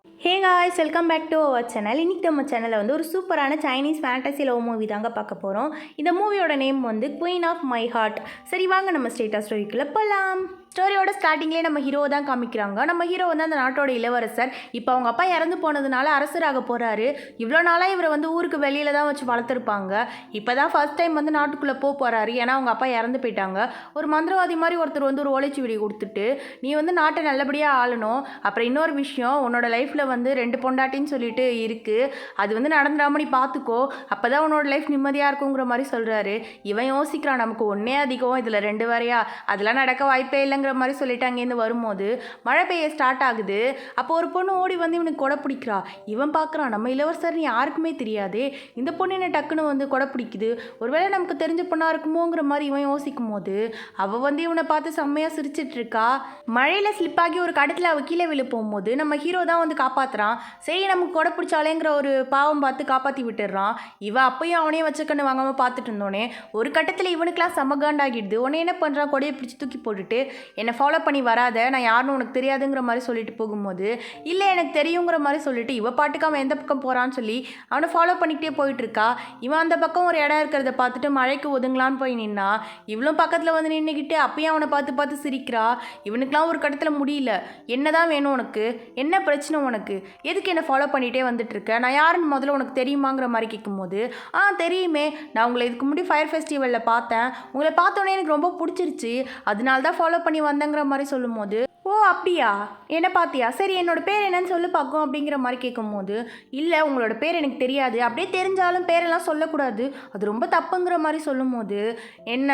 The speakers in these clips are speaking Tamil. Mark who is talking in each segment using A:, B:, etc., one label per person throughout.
A: Hey guys, welcome back to our channel. இன்றைக்கி நம்ம சேனலில் வந்து ஒரு சூப்பரான சைனீஸ் ஃபேண்டசி லவ் மூவி தாங்க பார்க்க போகிறோம். இந்த மூவியோட நேம் வந்து குயின் ஆஃப் மை ஹார்ட். சரி வாங்க நம்ம ஸ்ட்ரெயிட்டாக ஸ்டோரிக்குள்ளே போகலாம். ஸ்டோரியோட ஸ்டார்டிங்லேயே நம்ம ஹீரோ தான் காமிக்கிறாங்க. நம்ம ஹீரோ வந்து அந்த நாட்டோட இளவரசர். இப்போ அவங்க அப்பா இறந்து போனதுனால அரசராக போகிறாரு. இவ்வளோ நாளாக இவரை வந்து ஊருக்கு வெளியில் தான் வச்சு வளர்த்துருப்பாங்க. இப்போ தான் ஃபர்ஸ்ட் டைம் வந்து நாட்டுக்குள்ளே போகிறாரு. ஏன்னா அவங்க அப்பா இறந்து போயிட்டாங்க. ஒரு மந்திரவாதி மாதிரி ஒருத்தர் வந்து ஒரு ஓலைச்சுவடி கொடுத்துட்டு, நீ வந்து நாட்டை நல்லபடியாக ஆளணும். அப்புறம் இன்னொரு விஷயம், உன்னோட லைஃப்பில் வந்து 2 பொண்டாட்டின்னு சொல்லிட்டு இருக்குது, அது வந்து நடந்துடாம நீ பார்த்துக்கோ, அப்போ தான் உன்னோட லைஃப் நிம்மதியாக இருக்குங்கிற மாதிரி சொல்கிறாரு. இவன் யோசிக்கிறான், நமக்கு ஒன்றே அதிகம், இதில் 2 வேறையா, அதெல்லாம் நடக்க வாய்ப்பே இல்லைங்கிற மாதிரி சொல்லிட்டு அங்கேருந்து வரும்போது மழை பெய்ய ஸ்டார்ட் ஆகுது. அப்போ ஒரு பொண்ணு ஓடி வந்து இவனுக்கு கொடை பிடிக்கிறா. இவன் பார்க்குறான், நம்ம இளவரசர்னு யாருக்குமே தெரியாதே, இந்த பொண்ணு என்ன டக்குன்னு வந்து கொடை பிடிக்குது, ஒருவேளை நமக்கு தெரிஞ்ச பொண்ணாக இருக்குமோங்கிற மாதிரி இவன் யோசிக்கும் போது அவள் வந்து இவனை பார்த்து செம்மையாக சிரிச்சிட்டு இருக்கா. மழையில் ஸ்லிப் ஆகி ஒரு கடத்தில் அவள் கீழே விழு போகும்போது நம்ம ஹீரோ தான் வந்து காப்பாற்றுறான். சரி நமக்கு கொடை பிடிச்சாலேங்கிற ஒரு பாவம் பார்த்து காப்பாற்றி விட்டுடுறான். இவன் அப்பயும் அவனே வச்சுக்கன்னு வாங்காமல் பார்த்துட்டு இருந்தோன்னே ஒரு கட்டத்தில் இவனுக்குலாம் சமகாண்டாகிடுது. உடனே என்ன பண்ணுறான், கொடையை பிடிச்சி தூக்கி போட்டுட்டு, என்னை ஃபாலோ பண்ணி வராத, நான் யாருன்னு உனக்கு தெரியாதுங்கிற மாதிரி சொல்லிட்டு போகும்போது, இல்லை எனக்கு தெரியுங்கிற மாதிரி சொல்லிட்டு இவ பாட்டுக்கு அவன் எந்த பக்கம் போகிறான்னு சொல்லி அவனை ஃபாலோ பண்ணிக்கிட்டே போயிட்டு இருக்கா. இவன் அந்த பக்கம் ஒரு இடம் இருக்கிறத பார்த்துட்டு மழைக்கு ஒதுங்கலான்னு போய் நின்னா. இவளும் பக்கத்தில் வந்து நின்றுக்கிட்டு அப்பயும் அவனை பார்த்து பார்த்து சிரிக்கிறா. இவனுக்குலாம் ஒரு கட்டத்தில் முடியல, என்னதான் வேணும் உனக்கு, என்ன பிரச்சனை உனக்கு, எதுக்கு என்னை ஃபாலோ பண்ணிகிட்டே வந்துட்டு இருக்க, நான் யாருன்னு முதல்ல உனக்கு தெரியுமாங்கிற மாதிரி கேட்கும்போது, தெரியுமே, நான் உங்களை இதுக்கு முன்னாடி ஃபயர் ஃபெஸ்டிவலில் பார்த்தேன், உங்களை பார்த்தோன்னே எனக்கு ரொம்ப பிடிச்சிருச்சு, அதனால தான் ஃபாலோ பண்ணி வந்தேங்கிற மாதிரி சொல்லும்போது, ஓ அப்படியா, என்ன பார்த்தியா, சரி என்னோட பேர் என்னன்னு சொல்லி பார்க்கும் அப்படிங்கிற மாதிரி கேட்கும்போது, இல்லை உங்களோட பேர் எனக்கு தெரியாது, அப்படியே தெரிஞ்சாலும் பேரெல்லாம் சொல்லக்கூடாது, அது ரொம்ப தப்புங்கிற மாதிரி சொல்லும்போது, என்ன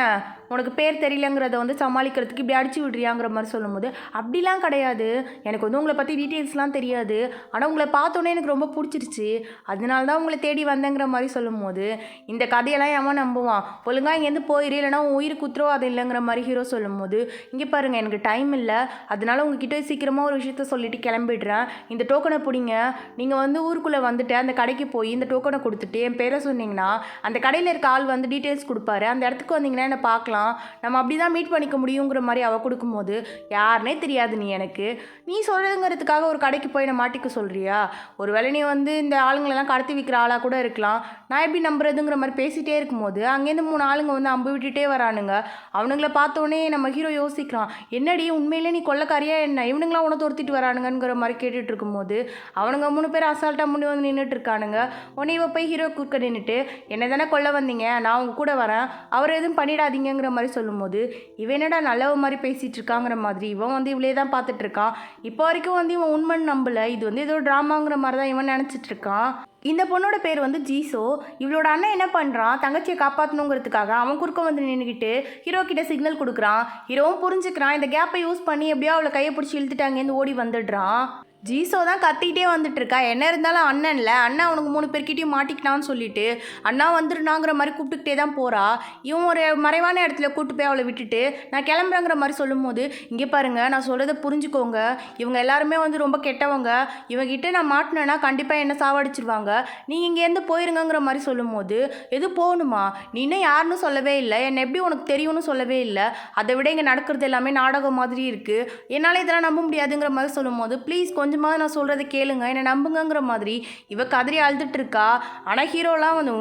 A: உனக்கு பேர் தெரியலங்கிறத வந்து சமாளிக்கிறதுக்கு இப்படி அடிச்சு விட்றியாங்கிற மாதிரி சொல்லும்போது, அப்படிலாம் கிடையாது, எனக்கு வந்து உங்களை பற்றி டீட்டெயில்ஸ்லாம் தெரியாது, ஆனால் உங்களை பார்த்தோன்னே எனக்கு ரொம்ப பிடிச்சிருச்சு, அதனால தான் உங்களை தேடி வந்தேங்கிற மாதிரி சொல்லும்போது, இந்த கதையெல்லாம் எவன் நம்புவான், ஒழுங்காக இங்கேருந்து போயிரு, இல்லைனா உயிருக்கு உத்தரவாதம் இல்லைங்கிற மாதிரி ஹீரோ சொல்லும்போது, இங்கே பாருங்கள் எனக்கு டைம் இல்லை, அதனால உங்ககிட்ட சீக்கிரமாக ஒரு விஷயத்த சொல்லிட்டு கிளம்பிடுறேன், இந்த டோக்கனை பிடிங்க, நீங்கள் வந்து ஊருக்குள்ளே வந்துட்டு அந்த கடைக்கு போய் இந்த டோக்கனை கொடுத்துட்டு என் பேரை சொன்னீங்கன்னா அந்த கடையில் இருக்க ஆள் வந்து டீட்டெயில்ஸ் கொடுப்பாரு, அந்த இடத்துக்கு வந்தீங்கன்னா என்னை பார்க்கலாம், நம்ம அப்படி தான் மீட் பண்ணிக்க முடியுங்கிற மாதிரி அவள் கொடுக்கும்போது, யாருனே தெரியாது நீ எனக்கு, நீ சொல்கிறதுங்கிறதுக்காக ஒரு கடைக்கு போய் நான் மாட்டிக்க சொல்கிறியா, ஒருவேளை நீ வந்து இந்த ஆளுங்களெல்லாம் கடத்தி விற்கிற ஆளாக கூட இருக்கலாம், நான் எப்படி நம்புறதுங்கிற மாதிரி பேசிகிட்டே இருக்கும்போது அங்கேருந்து 3 ஆளுங்க வந்து அம்பு விட்டுட்டே வரானுங்க. அவனுங்களை பார்த்தோன்னே நம்ம ஹீரோ யோசிக்கிறான், என்னடி உண்மையிலே நீ கொள்ளக்காரியா என்ன, இவனுங்களாம் உன துரத்திட்டு வரானுங்கிற மாதிரி கேட்டுட்டு இருக்கும்போது அவனுங்க 3 பேர் அசால்ட்டாக முடி வந்து நின்றுட்டு இருக்கானுங்க. உடனே இவ போய் ஹீரோ குறுக்க நின்றுட்டு, என்ன தானே கொல்ல வந்தீங்க, நான் உங்க கூட வரேன், அவர் எதுவும் பண்ணிடாதீங்கிற மாதிரி சொல்லும்போது, இவன் என்னடா நல்லவ மாதிரி பேசிகிட்டு இருக்காங்கிற மாதிரி இவன் வந்து இவளே தான் பார்த்துட்டு இருக்கான். இப்போ வரைக்கும் வந்து இவன் உண்மைன்னு நம்பலை, இது வந்து ஏதோ ட்ராமாங்கிற மாதிரி தான் இவன் நினச்சிட்டு இருக்கான். இந்த பொண்ணோட பேர் வந்து ஜீசோ. இவளோட அண்ணன் என்ன பண்ணுறான், தங்கச்சியை காப்பாற்றணுங்கிறதுக்காக அவன் குறுக்க வந்து நின்றுக்கிட்டு ஹீரோ கிட்ட சிக்னல் கொடுக்குறான். ஹீரோவும் புரிஞ்சுக்கிறான். இந்த கேப்பை யூஸ் பண்ணி எப்படியோ அவளை கையை பிடிச்சி இழுத்துட்டு அங்கேருந்து ஓடி வந்துடுறான். ஜீசோ தான் கத்திக்கிட்டே வந்துட்டு இருக்கா, என்ன இருந்தாலும் அண்ணன்ல, அண்ணா அவனுக்கு 3 பேர்கிட்டையும் மாட்டிக்கிட்டான்னு சொல்லிட்டு அண்ணா வந்துருனாங்கிற மாதிரி கூப்பிட்டுக்கிட்டே தான் போகிறா. இவன் ஒரு மறைவான இடத்துல கூப்பிட்டு போய் அவளை விட்டுட்டு நான் கிளம்புறேங்கிற மாதிரி சொல்லும்போது, இங்கே பாருங்கள் நான் சொல்கிறத புரிஞ்சுக்கோங்க, இவங்க எல்லாருமே வந்து ரொம்ப கெட்டவங்க, இவங்ககிட்ட நான் மாட்டினேன்னா கண்டிப்பாக என்ன சாவடிச்சிருவாங்க, நீங்கள் இங்கேருந்து போயிருங்கிற மாதிரி சொல்லும்போது, எது போகணுமா, நீ இன்னும் யாருன்னு சொல்லவே இல்லை, என்னை எப்படி உனக்கு தெரியும்னு சொல்லவே இல்லை, அதை விட இங்கே நடக்கிறது எல்லாமே நாடகம் மாதிரி இருக்குது, என்னால் இதெல்லாம் நம்ப முடியாதுங்கிற மாதிரி சொல்லும்போது, ப்ளீஸ் கொஞ்சமாக நான் சொல்கிறத கேளுங்க, என்னை நம்புங்கிற மாதிரி இவ கதறி அழுதுட்டு இருக்கா. ஆனால் ஹீரோலாம் வந்து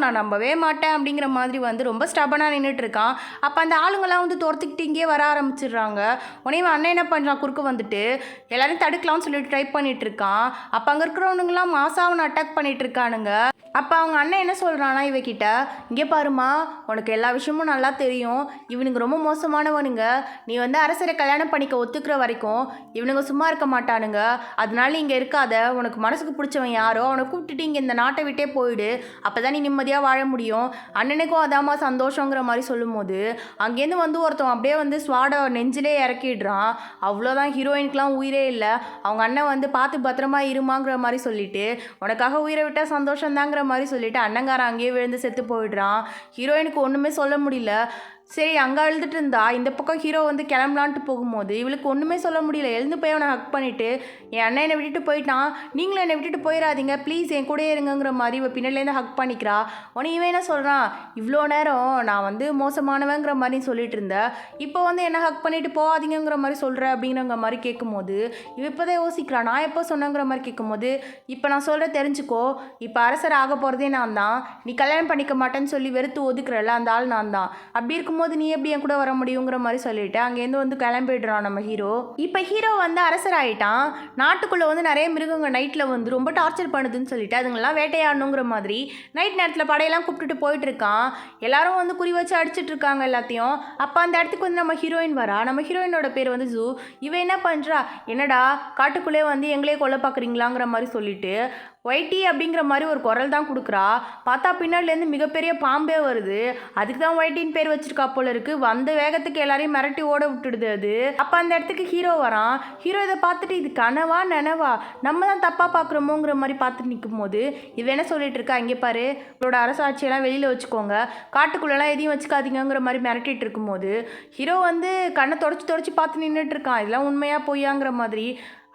A: நான் நம்பவே மாட்டேன் அப்படிங்கிற மாதிரி வந்து ரொம்ப ஸ்டபனாக நின்றுட்டு இருக்கான். அப்போ அந்த ஆளுங்கெல்லாம் வந்து துரத்துக்கிட்டு இங்கே வர ஆரம்பிச்சிடுறாங்க. உடனே அண்ணன் என்ன பண்ணுறான், குறுக்க வந்துட்டு எல்லாரையும் தடுக்கலாம்னு சொல்லிட்டு ட்ரை பண்ணிட்டு இருக்கான். அப்போ அங்கே இருக்கிறவனுங்களாம் மாசாவனை அட்டாக் பண்ணிட்டு இருக்கானுங்க. அப்போ அவங்க அண்ணன் என்ன சொல்கிறானா இவகிட்ட, இங்கே பாருமா உனக்கு எல்லா விஷயமும் நல்லா தெரியும், இவனுங்க ரொம்ப மோசமானவனுங்க, நீ வந்து அரசரை கல்யாணம் பண்ணிக்க ஒத்துக்கிற வரைக்கும் இவனுங்க சும்மா இருக்க மாட்டானுங்க, அதனால இங்கே இருக்காத, உனக்கு மனசுக்கு பிடிச்சவன் யாரோ அவனை கூப்பிட்டுட்டு இங்கே இந்த நாட்டை விட்டே போயிடு, அப்போ தான் நீ நிம்மதியாக வாழ முடியும், அண்ணனுக்கும் அதாம்மா சந்தோஷங்கிற மாதிரி சொல்லும்போது அங்கேருந்து வந்து ஒருத்தன் அப்படியே வந்து ஸ்வாடை நெஞ்சிலே இறக்கிடுறான். அவ்வளோதான், ஹீரோயினுக்கெலாம் உயிரே இல்லை. அவங்க அண்ணன் வந்து பார்த்து பத்திரமா இருமாங்கிற மாதிரி சொல்லிட்டு, உனக்காக உயிரை விட்டால் சந்தோஷம்தாங்கிற மாதிரி சொல்லிட்டு அண்ணங்காரன் அங்கேயே விழுந்து செத்து போயிடுறான். ஹீரோயினுக்கு ஒன்றுமே சொல்ல முடியல. சரி அங்கே அழுதுட்டு இருந்தா இந்த பக்கம் ஹீரோ வந்து கிளம்பலான்ட்டு போகும்போது இவளுக்கு ஒன்றுமே சொல்ல முடியல. எழுந்து போய் அவனை ஹக் பண்ணிவிட்டு என் அண்ணன் என்னை விட்டுட்டு போயிட்டான், நீங்களும் என்னை விட்டுட்டு போயிடாதீங்க ப்ளீஸ் என் கூட இருங்கிற மாதிரி இவள் பின்னாடிலேருந்து ஹக் பண்ணிக்கிறா. உடனே இவன் என்ன சொல்கிறான், இவ்வளோ நேரம் நான் வந்து மோசமானவங்கிற மாதிரி சொல்லிட்டு இருந்தேன், இப்போ வந்து என்ன ஹக் பண்ணிட்டு போகாதீங்கிற மாதிரி சொல்கிற அப்படிங்கிற மாதிரி கேட்கும்போது இவ இப்போ தான் யோசிக்கிறான், நான் எப்போ சொன்னங்கிற மாதிரி கேட்கும்போது இப்போ நான் சொல்கிற தெரிஞ்சுக்கோ, இப்போ அரசர் ஆக போகிறதே நான் தான், நீ கல்யாணம் பண்ணிக்க மாட்டேன்னு சொல்லி வெறுத்து ஒதுக்குறல அந்த ஆள் நான் தான், அப்படி இருக்கும்போது நீ எப்படி என் கூட வர முடியுங்கிற மாதிரி சொல்லிட்டு அங்கேருந்து வந்து கிளம்பிடுறான் நம்ம ஹீரோ. இப்போ ஹீரோ வந்து அரசர் ஆகிட்டான். நாட்டுக்குள்ளே வந்து நிறைய மிருகங்கள் நைட்டில் வந்து ரொம்ப டார்ச்சர் பண்ணுதுன்னு சொல்லிட்டு அதுங்கெல்லாம் வேட்டையாடணுங்கிற மாதிரி நைட் நேரத்தில் படையெல்லாம் கூப்பிட்டுட்டு போயிட்டு இருக்கான். எல்லாரும் வந்து குறி வச்சு அடிச்சிட்டு இருக்காங்க எல்லாத்தையும். அப்போ அந்த இடத்துக்கு வந்து நம்ம ஹீரோயின் வரா. நம்ம ஹீரோயினோட பேர் வந்து ஜூ. இவன் என்ன பண்ணுறா, என்னடா காட்டுக்குள்ளே வந்து எங்களே கொல்ல பார்க்குறீங்களாங்கிற மாதிரி சொல்லிட்டு ஒயிட்டி அப்படிங்கிற மாதிரி ஒரு குரல் தான் கொடுக்குறா. பார்த்தா பின்னாடிலேருந்து மிகப்பெரிய பாம்பே வருது. அதுக்கு தான் ஒயிட்டின்னு பேர் வச்சிருக்கா போல இருக்கு. வந்த வேகத்துக்கு எல்லாரையும் மிரட்டி ஓட விட்டுடுது அது. அப்போ அந்த இடத்துக்கு ஹீரோ வரான். ஹீரோ இதை பார்த்துட்டு இது கனவா நனவா, நம்ம தான் தப்பாக பார்க்குறோமோங்கிற மாதிரி பார்த்துட்டு நிற்கும் போது இவ என்ன சொல்லிட்டு இருக்கா, இங்கே பாரு இவரோட அரசாட்சியெல்லாம் வெளியில் வச்சுக்கோங்க, காட்டுக்குள்ளெல்லாம் எதையும் வச்சுக்காதீங்கிற மாதிரி மிரட்டிட்டு இருக்கும்போது ஹீரோ வந்து கண்ணை தொடச்சி பார்த்து நின்றுட்டு இருக்கான். இதெல்லாம் உண்மையாக பொய்யாங்கிற மாதிரி.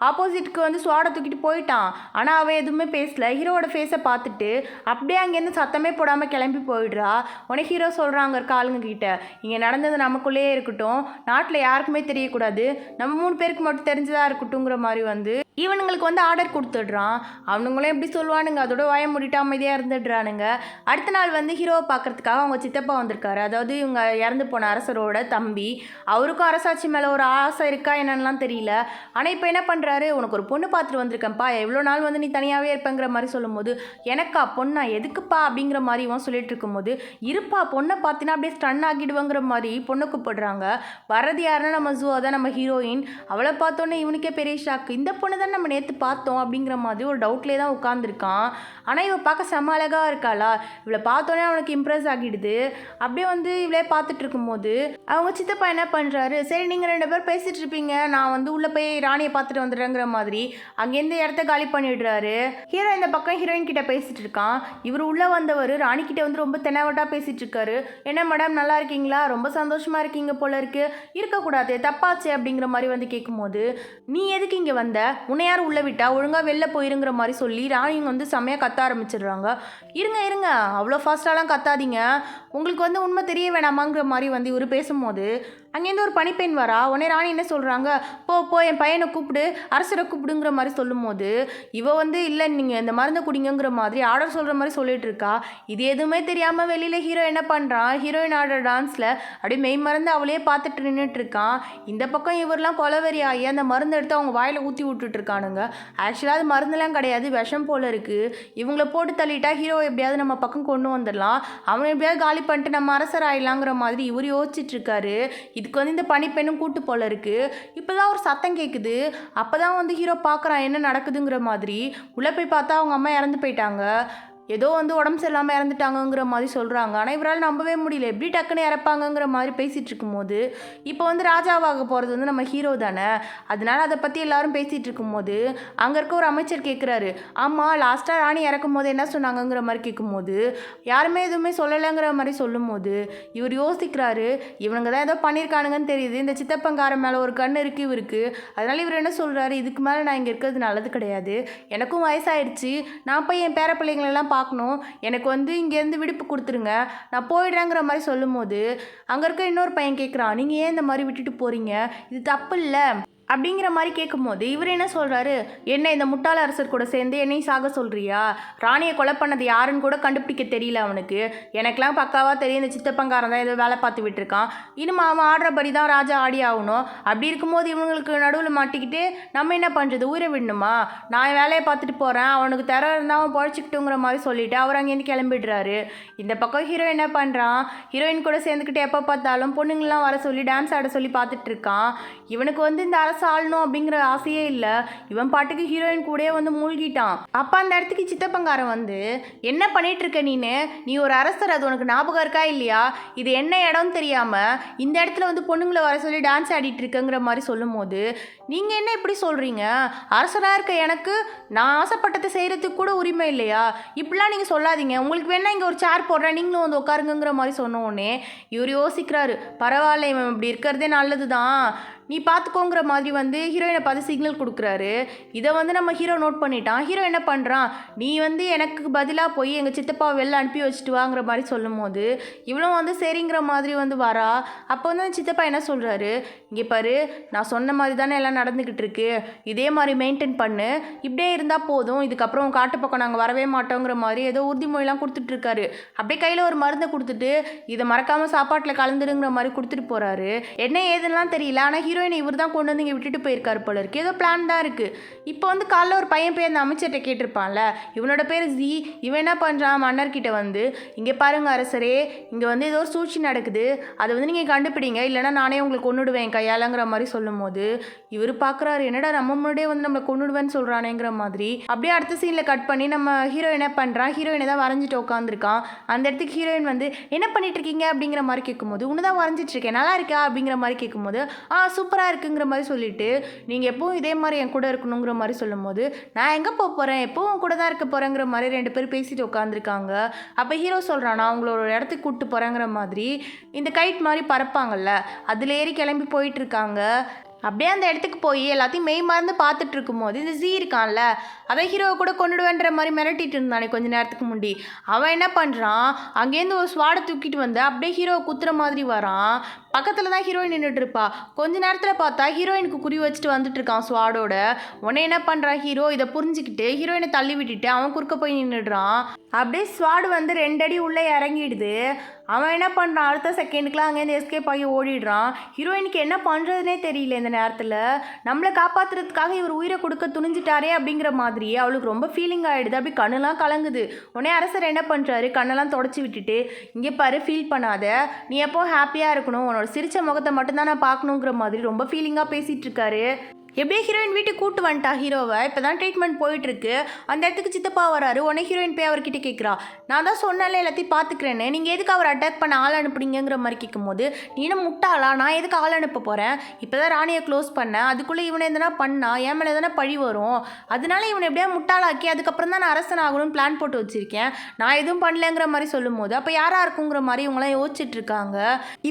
A: ஆப்போசிட்க்கு வந்து சுவாடை தூக்கிட்டு போயிட்டான். ஆனால் அவன் எதுவுமே பேசல. ஹீரோவோட ஃபேஸை பார்த்துட்டு அப்படியே அங்கேருந்து சத்தமே போடாமல் கிளம்பி போயிடுறா. உடனே ஹீரோ சொல்கிறாங்க இருக்க ஆளுங்க கிட்ட, இங்கே நடந்தது நமக்குள்ளேயே இருக்கட்டும், நாட்டில் யாருக்குமே தெரியக்கூடாது, நம்ம 3 பேருக்கு மட்டும் தெரிஞ்சதாக இருக்கட்டும்ங்கிற மாதிரி வந்து இவனுங்களுக்கு வந்து ஆர்டர் கொடுத்துட்றான். அவனுங்களும் எப்படி சொல்லுவானுங்க, அதோட வாய மூடிட்டு அமைதியாக இருந்துடுறானுங்க. அடுத்த நாள் வந்து ஹீரோவை பார்க்கறதுக்காக அவங்க சித்தப்பா வந்திருக்காரு. அதாவது இவங்க இறந்து போன அரசரோட தம்பி. அவருக்கும் அரசாட்சி மேலே ஒரு ஆசை இருக்கா என்னன்னெலாம் தெரியல. ஆனால் இப்போ என்ன பண்ணுறாரு, உனக்கு ஒரு பொண்ணு பார்த்துட்டு வந்திருக்கேன்ப்பா, எவ்வளோ நாள் வந்து நீ தனியாகவே இருப்பேங்கிற மாதிரி சொல்லும்போது எனக்கா பொண்ணா எதுக்குப்பா அப்படிங்கிற மாதிரி இவன் சொல்லிட்டு இருக்கும்போது இருப்பா பொண்ணை பார்த்தினா அப்படியே ஸ்டன் ஆகிடுவாங்கிற மாதிரி பொண்ணை கூப்பிடுறாங்க. வரது யாருன்னா நம்ம ஜூ, அதான் நம்ம ஹீரோயின். அவளை பார்த்தோன்னே இவனுக்கே பெரிய ஷாக்கு, இந்த பொண்ணு தான் நம்ம நேற்று பார்த்தோம் அப்படிங்கிற மாதிரி ஒரு டவுட்லேயே தான் உட்காந்துருக்கான். ஆனால் இவள் பார்க்க செம்ம அழகாக இருக்காளா, இவளை பார்த்தோன்னே அவனுக்கு இம்ப்ரெஸ் ஆகிடுது. அப்படியே வந்து இவளே பார்த்துட்டு இருக்கும்போது அவங்க சித்தப்பா என்ன பண்ணுறாரு, சரி நீங்கள் 2 பேர் பேசிகிட்டு இருப்பீங்க, நான் வந்து உள்ளே போய் ராணியை பார்த்துட்டு வந்துடுறேங்கிற மாதிரி அங்கேருந்து இடத்த காலி பண்ணிடுறாரு. ஹீரோ இந்த பக்கம் ஹீரோயின் கிட்ட பேசிட்டு இருக்கான். இவர் உள்ளே வந்தவர் ராணி கிட்ட வந்து ரொம்ப தெனாவட்டாக பேசிட்டு இருக்காரு. என்ன மேடம் நல்லா இருக்கீங்களா, ரொம்ப சந்தோஷமாக இருக்கீங்க போல இருக்கு, இருக்கக்கூடாது தப்பாச்சு அப்படிங்கிற மாதிரி வந்து கேட்கும்போது நீ எதுக்கு இங்கே வந்த, உன்னை யார் உள்ளே விட்டா, ஒழுங்காக வெளில போயிருங்கிற மாதிரி சொல்லி ராணிங்க வந்து செம்மையாக கத்த ஆரம்பிச்சிடுறாங்க. இருங்க அவ்வளோ ஃபாஸ்ட்டாலாம் கத்தாதீங்க, உங்களுக்கு வந்து உண்மை தெரிய வேணாமாங்கிற மாதிரி வந்து இவர் பேசும்போது அங்கேருந்து ஒரு பனிப்பெண் வரா. உடனே ராணி என்ன சொல்கிறாங்க, போ என் பையனை கூப்பிடு, அரசரை கூப்பிடுங்கிற மாதிரி சொல்லும்போது இவ வந்து இல்லை நீங்கள் இந்த மருந்தை குடிங்கிற மாதிரி ஆர்டர் சொல்கிற மாதிரி சொல்லிட்டு இருக்கா. இது எதுவுமே தெரியாமல் வெளியில் ஹீரோ என்ன பண்ணுறான், ஹீரோயின் ஆர்டர் டான்ஸில் அப்படியே மெய் மருந்து அவளையே பார்த்துட்டு நின்றுட்டு இருக்கான். இந்த பக்கம் இவரெலாம் கொலவெறி ஆகி அந்த மருந்து எடுத்து அவங்க வாயில் ஊற்றி விட்டுட்டு இருக்கானுங்க. ஆக்சுவலாக அது மருந்துலாம் கிடையாது, விஷம் போல் இருக்குது. இவங்கள போட்டு தள்ளிட்டா ஹீரோ எப்படியாவது நம்ம பக்கம் கொண்டு வந்துடலாம், அவனை எப்படியாவது காலி பண்ணிட்டு நம்ம அரசர் ஆயிடலாங்கிற மாதிரி இவர் யோசிச்சுட்டு இருக்காரு. இதுக்கு வந்து இந்த பனிப்பெண்ணும் கூட்டு போல இருக்கு. இப்போதான் ஒரு சத்தம் கேட்குது. அப்போதான் வந்து ஹீரோ பார்க்குறான் என்ன நடக்குதுங்கிற மாதிரி. உள்ளே போய் பார்த்தா அவங்க அம்மா இறந்து போயிட்டாங்க. ஏதோ வந்து உடம்பு சரியில்லாமல் இறந்துட்டாங்கங்கிற மாதிரி சொல்கிறாங்க. ஆனால் இவரால் நம்பவே முடியல, எப்படி டக்குன்னு இறப்பாங்கங்கிற மாதிரி பேசிகிட்டு இருக்கும்போது இப்போ வந்து ராஜாவாக போகிறது வந்து நம்ம ஹீரோ தானே, அதனால அதை பற்றி எல்லாரும் பேசிகிட்டு இருக்கும்போது அங்கே இருக்க ஒரு அமைச்சர் கேட்குறாரு, ஆமாம் லாஸ்ட்டாக ராணி இறக்கும் போது என்ன சொன்னாங்கங்கிற மாதிரி கேட்கும்போது யாருமே எதுவுமே சொல்லலைங்கிற மாதிரி சொல்லும்போது இவர் யோசிக்கிறாரு, இவனுங்க தான் ஏதோ பண்ணியிருக்கானுங்கன்னு தெரியுது, இந்த சித்தப்பங்கார மேலே ஒரு கண் இருக்குது இவருக்கு. அதனால் இவர் என்ன சொல்கிறாரு, இதுக்கு மேலே நான் இங்கே இருக்கிறது நல்லது கிடையாது, எனக்கும் வயசாயிடுச்சு, நான் போய் என் பேர பிள்ளைங்களெல்லாம் பார்க்கணும், எனக்கு வந்து இங்கேருந்து விடுப்பு கொடுத்துருங்க, நான் போயிடுறேங்கிற மாதிரி சொல்லும்போது அங்கே இருக்க இன்னொரு பையன் கேட்குறான், நீங்கள் ஏன் இந்த மாதிரி விட்டுட்டு போகிறீங்க, இது தப்பு இல்லை அப்படிங்கிற மாதிரி கேட்கும்போது இவர் என்ன சொல்கிறாரு, என்ன இந்த முட்டாள அரசர் கூட சேர்ந்து என்னையும் சாக சொல்கிறியா, ராணியை கொலை பண்ணது யாருன்னு கூட கண்டுபிடிக்க தெரியல அவனுக்கு, எனக்கெலாம் பக்காவாக தெரியும் இந்த சித்தப்பங்காரன் தான் ஏதோ வேலை பார்த்து விட்டுருக்கான், இனிமே அவன் ஆடுறபடி தான் ராஜா ஆடி ஆகணும், அப்படி இருக்கும்போது இவங்களுக்கு நடுவில் மாட்டிக்கிட்டு நம்ம என்ன பண்ணுறது, உயிரை விடணுமா, நான் வேலையை பார்த்துட்டு போகிறேன், அவனுக்கு தர இருந்தால் அவன் பழச்சிக்கிட்டுங்கிற மாதிரி சொல்லிவிட்டு அவர் அங்கேருந்து கிளம்பிடுறாரு. இந்த பக்கம் ஹீரோ என்ன பண்ணுறான், ஹீரோயின் கூட சேர்ந்துக்கிட்டு எப்போ பார்த்தாலும் பொண்ணுங்களாம் வர சொல்லி டான்ஸ் ஆட சொல்லி பார்த்துட்டு இருக்கான். இவனுக்கு வந்து இந்த அரச அரசு ஆளணும் அப்படிங்கிற ஆசையே இல்லை. இவன் பாட்டுக்கு ஹீரோயின் கூடயே வந்து மூழ்கிட்டான். அப்போ அந்த இடத்துக்கு சித்தப்பங்காரன் வந்து, என்ன பண்ணிட்டு இருக்க நீ ஒரு அரசர், அது உனக்கு ஞாபகம் இருக்கா இல்லையா? இது என்ன இடம்னு தெரியாமல் இந்த இடத்துல வந்து பொண்ணுங்களை வர சொல்லி டான்ஸ் ஆடிட்டு இருக்கங்கிற மாதிரி சொல்லும் போது, நீங்கள் என்ன இப்படி சொல்கிறீங்க? அரசராக இருக்க எனக்கு நான் ஆசைப்பட்டதை செய்கிறதுக்கு கூட உரிமை இல்லையா? இப்படிலாம் நீங்கள் சொல்லாதீங்க. உங்களுக்கு வேணா இங்கே ஒரு சேர் போடுறேன், நீங்களும் வந்து உட்காருங்கிற மாதிரி சொன்ன உடனே இவர் யோசிக்கிறாரு, பரவாயில்ல இவன் இப்படி இருக்கிறதே நல்லது தான், நீ பார்த்துக்கோங்கிற மாதிரி வந்து ஹீரோயினை பார்த்து சிக்னல் கொடுக்குறாரு. இதை வந்து நம்ம ஹீரோ நோட் பண்ணிட்டான். ஹீரோ என்ன பண்ணுறான், நீ வந்து எனக்கு பதிலாக போய் எங்கள் சித்தப்பாவை வெளில அனுப்பி வச்சுட்டு வாங்கிற மாதிரி சொல்லும் போது இவ்வளோ வந்து சரிங்கிற மாதிரி வந்து வரா. அப்போ வந்து சித்தப்பா என்ன சொல்கிறாரு, இங்கே பாரு, நான் சொன்ன மாதிரி தானே எல்லாம் நடந்துக்கிட்டு இருக்கு, இதே மாதிரி மெயின்டைன் பண்ணு, இப்படியே இருந்தால் போதும், இதுக்கப்புறம் காட்டு பக்கம் நாங்கள் வரவே மாட்டோங்கிற மாதிரி ஏதோ உறுதிமொழிலாம் கொடுத்துட்ருக்காரு. அப்படியே கையில் ஒரு மருந்தை கொடுத்துட்டு இதை மறக்காமல் சாப்பாட்டில் கலந்துருங்கிற மாதிரி கொடுத்துட்டு போகிறாரு. என்ன ஏதுன்னெலாம் தெரியல, ஆனால் ஹீரோயின் இவர் தான் கொண்டு வந்து இங்கே விட்டுட்டு போயிருக்காரு போல இருக்கு. ஏதோ பிளான் தான் இருக்குது. இப்போ வந்து காலைல ஒரு பையன் போய் அந்த அமைச்சர்கிட்ட கேட்டிருப்பான்ல, இவனோட பேர் ஜி. இவன் என்ன பண்ணுறான், மன்னர்கிட்ட வந்து, இங்கே பாருங்க அரசரே, இங்கே வந்து ஏதோ ஒரு சூழ்ச்சி நடக்குது, அதை வந்து நீங்கள் கண்டுபிடிங்க, இல்லைனா நானே உங்களுக்கு கொண்டுடுவேன் கையாலங்கிற மாதிரி சொல்லும் போது இவர் பார்க்குறாரு, என்னடா நம்ம முன்னாடியே வந்து நம்மளை கொண்டுடுவேன்னு சொல்கிறானேங்கிற மாதிரி. அப்படியே அடுத்த சீனில் கட் பண்ணி நம்ம ஹீரோ என்ன பண்ணுறான், ஹீரோயினை தான் வரைஞ்சிட்டு உட்காந்துருக்கான். அந்த இடத்துக்கு ஹீரோயின் வந்து, என்ன பண்ணிட்டு இருக்கீங்க அப்படிங்கிற மாதிரி கேட்கும்போது, உன்னை தான் வரைஞ்சிட்டு இருக்கேன், நல்லா இருக்கா அப்படிங்கிற மாதிரி கேட்கும்போது, சூப்பராக இருக்குங்கிற மாதிரி சொல்லிட்டு, நீங்கள் எப்பவும் இதே மாதிரி என் கூட இருக்கணுங்கிற மாதிரி சொல்லும் போது, நான் எங்கே போக போகிறேன், எப்பவும் கூட தான் இருக்க போகிறேங்கிற மாதிரி ரெண்டு பேரும் பேசிட்டு உட்காந்துருக்காங்க. அப்போ ஹீரோ சொல்கிறான், நான் உங்களோட இடத்துக்கு கூப்பிட்டு போகிறேங்கிற மாதிரி இந்த கைட் மாதிரி பறப்பாங்கல்ல, அதில் ஏறி கிளம்பி போயிட்டு இருக்காங்க. அப்படியே அந்த இடத்துக்கு போய் எல்லாத்தையும் மெய் மறந்து பார்த்துட்டு இருக்கும்போது இந்த ஜீ இருக்கான்ல, அதை ஹீரோவை கூட கொண்டுடுவேன்ற மாதிரி மிரட்டிட்டு இருந்தானே கொஞ்ச நேரத்துக்கு முன்னாடி, அவன் என்ன பண்ணுறான், அங்கேருந்து ஒரு ஸ்வாடை தூக்கிட்டு வந்து அப்படியே ஹீரோவை குத்துற மாதிரி வரான். பக்கத்தில் தான் ஹீரோயின் நின்றுட்டு இருப்பா. கொஞ்ச நேரத்தில் பார்த்தா ஹீரோயினுக்கு குறி வச்சுட்டு வந்துட்டு இருக்கான் ஸ்வாடோட. உடனே என்ன பண்ணுறான் ஹீரோ, இதை புரிஞ்சுக்கிட்டு ஹீரோயினை தள்ளி விட்டுட்டு அவன் குறுக்க போய் நின்றுடுறான். அப்படியே ஸ்வாடு வந்து 2 அடி உள்ளே இறங்கிடுது. அவன் என்ன பண்ணுறான், அடுத்த செகண்டுக்குலாம் அங்கேருந்து எஸ்கேப் ஆகி ஓடிடுறான். ஹீரோயினுக்கு என்ன பண்ணுறதுனே தெரியல இந்த நேரத்தில். நம்மளை காப்பாற்றுறதுக்காக இவர் உயிரை கொடுக்க துணிஞ்சிட்டாரே அப்படிங்கிற மாதிரி அவளுக்கு ரொம்ப ஃபீலிங் ஆகிடுது. அப்படி கண்ணெல்லாம் கலங்குது. உடனே அரசர் என்ன பண்ணுறாரு, கண்ணெல்லாம் தொடச்சி விட்டுட்டு, இங்கே பாரு, ஃபீல் பண்ணாத, நீ எப்போ ஹாப்பியாக இருக்கணும், உன்னோட சிரிச்ச முகத்தை மட்டும்தான் நான் பார்க்கணுங்கிற மாதிரி ரொம்ப ஃபீலிங்காக பேசிகிட்டு இருக்காரு. எப்படியே ஹீரோயின் வீட்டுக்கு கூட்டு வந்துட்டா ஹீரோவை. இப்போ தான் ட்ரீட்மெண்ட் போயிட்டுருக்கு. அந்த இடத்துக்கு சித்தப்பா வராரு. உடனே ஹீரோயின் போய் அவர்கிட்ட கேட்குறா, நான் தான் சொன்னால எல்லாத்தையும் பார்த்துக்கிறேன்னு, நீங்கள் எதுக்கு அவர் அட்டாக் பண்ண ஆள் அனுப்புனீங்கிற மாதிரி கேட்கும்போது, நீனும் முட்டாளா, நான் எதுக்கு ஆள் அனுப்ப போகிறேன், இப்போ தான் ராணியை க்ளோஸ் பண்ணேன், அதுக்குள்ளே இவனை எதனா பண்ணா என் மேலே எதனா பழி வரும், அதனால இவனை எப்படியா முட்டாளாக்கி அதுக்கப்புறம் தான் நான் அரசன் ஆகணும்னு பிளான் போட்டு வச்சுருக்கேன், நான் எதுவும் பண்ணலங்கிற மாதிரி சொல்லும் போது, அப்போ யாராக இருக்குங்கிற மாதிரி இவங்களாம் யோசிச்சுட்டு இருக்காங்க.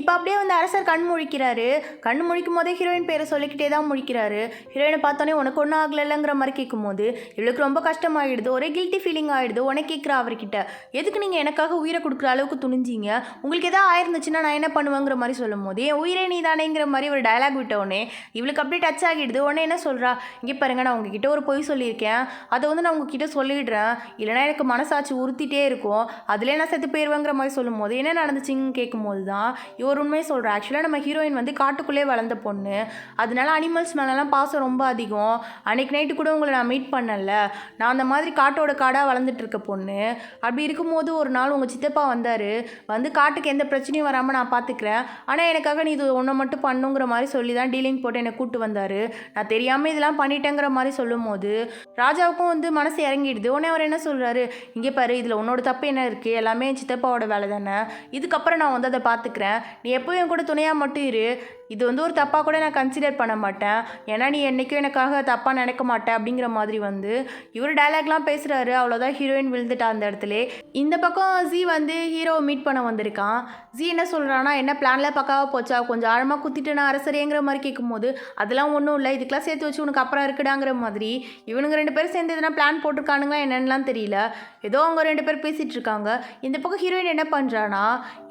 A: இப்போ அப்படியே வந்து அரசர் கண் முழிக்கிறாரு. கண் முழிக்கும் போதே ஹீரோயின் பேரை சொல்லிக்கிட்டே தான் முழிக்கிறாரு. ஹீரோயினை பார்த்தோன்னே உனக்கு ஒன்றும் ஆகலைங்கிற மாதிரி கேட்கும்போது இவளுக்கு ரொம்ப கஷ்டமாகிடுது. ஒரே கில்ட்டி ஃபீலிங் ஆகிடுது. உனக்கு கேட்குறா அவர்கிட்ட, எதுக்கு நீங்கள் எனக்காக உயிரை கொடுக்குற அளவுக்கு துணிஞ்சிங்க, உங்களுக்கு எதாவது ஆயிருந்துச்சுன்னா நான் என்ன பண்ணுவேங்கிற மாதிரி சொல்லும் போது, என் உயிரே நீ தானேங்கிற மாதிரி ஒரு டயலாக் விட்டவுடனே இவளுக்கு அப்படியே டச் ஆகிடுது. உடனே என்ன சொல்கிறா, இங்கே பாருங்க, நான் உங்ககிட்ட ஒரு பொய் சொல்லியிருக்கேன், அதை வந்து நான் உங்ககிட்ட சொல்லிடுறேன், இல்லைனா எனக்கு மனசாட்சி உறுத்திட்டே இருக்கும், அதிலே நான் செத்து போயிடுவேங்கிற மாதிரி சொல்லும் போது, என்ன நடந்துச்சுன்னு கேட்கும்போது தான் இவர் உண்மையை சொல்கிறா. ஆக்சுவலாக நம்ம ஹீரோயின் வந்து காட்டுக்குள்ளே வளர்ந்த பொண்ணு, அதனால அனிமல்ஸ் மேலெலாம் பாசம் ரொம்ப அதிகம். அன்றைக்கி நைட்டு கூட உங்களை நான் மீட் பண்ணல, நான் அந்த மாதிரி காட்டோட காடாக வளர்ந்துட்டு இருக்க பொண்ணு. அப்படி இருக்கும்போது ஒரு நாள் உங்கள் சித்தப்பா வந்தார், வந்து காட்டுக்கு எந்த பிரச்சனையும் வராமல் நான் பார்த்துக்கிறேன், ஆனால் எனக்காக நீ இது ஒன்றை மட்டும் பண்ணுங்கிற மாதிரி சொல்லி தான் டீலிங் போட்டு என்னை கூப்பிட்டு வந்தார், நான் தெரியாமல் இதெல்லாம் பண்ணிட்டேங்கிற மாதிரி சொல்லும் போது ராஜாவுக்கும் வந்து மனசு இறங்கிடுது. உடனே அவர் என்ன சொல்கிறாரு, இங்கே பாரு, இதில் உன்னோட தப்பு என்ன இருக்குது, எல்லாமே என் சித்தப்பாவோட வேலை தானே, இதுக்கப்புறம் நான் வந்து அதை பார்த்துக்கிறேன், நீ எப்போயும் என் கூட துணையாக மட்டும் இரு, இது வந்து ஒரு தப்பாக கூட நான் கன்சிடர் பண்ண மாட்டேன், ஏன்னா நீ என்றைக்கும் எனக்காக தப்பாக நினைக்க மாட்டேன் அப்படிங்கிற மாதிரி வந்து இவர் டயலாக்லாம் பேசுகிறாரு. அவ்வளோதான், ஹீரோயின் விழுந்துட்டா அந்த இடத்துல. இந்த பக்கம் ஜி வந்து ஹீரோவை மீட் பண்ண வந்திருக்கான். ஜி என்ன சொல்கிறான்னா, என்ன பிளான்லாம் பக்காவாக போச்சா, கொஞ்சம் ஆழமாக குத்திட்டு நான் அரசரேங்கிற மாதிரி கேட்கும்போது, அதெல்லாம் ஒன்றும் இல்லை, இதுக்கெல்லாம் சேர்த்து வச்சு உனக்கு அப்புறம் இருக்குடாங்கிற மாதிரி இவனுங்க 2 பேரும் சேர்ந்து எதனா பிளான் போட்டிருக்கானுங்களா என்னென்னலாம் தெரியல, ஏதோ அவங்க 2 பேர் பேசிகிட்டு இருக்காங்க. இந்த பக்கம் ஹீரோயின் என்ன பண்ணுறான்னா,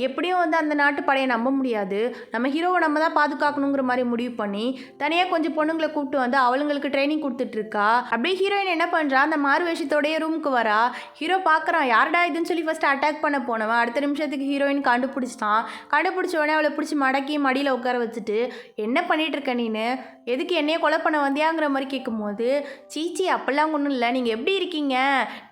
A: எப்படியும் வந்து அந்த நாட்டு படையை நம்ப முடியாது, நம்ம ஹீரோவை நம்ம தான் பாதுகாக்கணுங்கிற மாதிரி முடிவு பண்ணி தனியாக கொஞ்சம் பொண்ணுங்களை கூப்பிட்டு வந்து அவளுங்களுக்கு ட்ரைனிங் கொடுத்துட்ருக்கா. அப்படியே ஹீரோயின் என்ன பண்ணுறா, அந்த மாறு வேஷத்தோடைய ரூமுக்கு வரா. ஹீரோ பார்க்குறான், யாரடா இதுன்னு சொல்லி ஃபஸ்ட்டு அட்டாக் பண்ண போனவன் அடுத்த நிமிஷத்துக்கு ஹீரோயின் கண்டுபிடிச்சி கண்டுபிடிச்ச உடனே அவளை பிடிச்சி மடக்கி மடியில் உட்கார வச்சுட்டு, என்ன பண்ணிட்டு இருக்க நீனு, எதுக்கு என்னையே கொலை பண்ண வந்தியாங்கிற மாதிரி கேட்கும்போது, சீச்சி அப்பெல்லாம் ஒன்றும் இல்லை, நீங்கள் எப்படி இருக்கீங்க,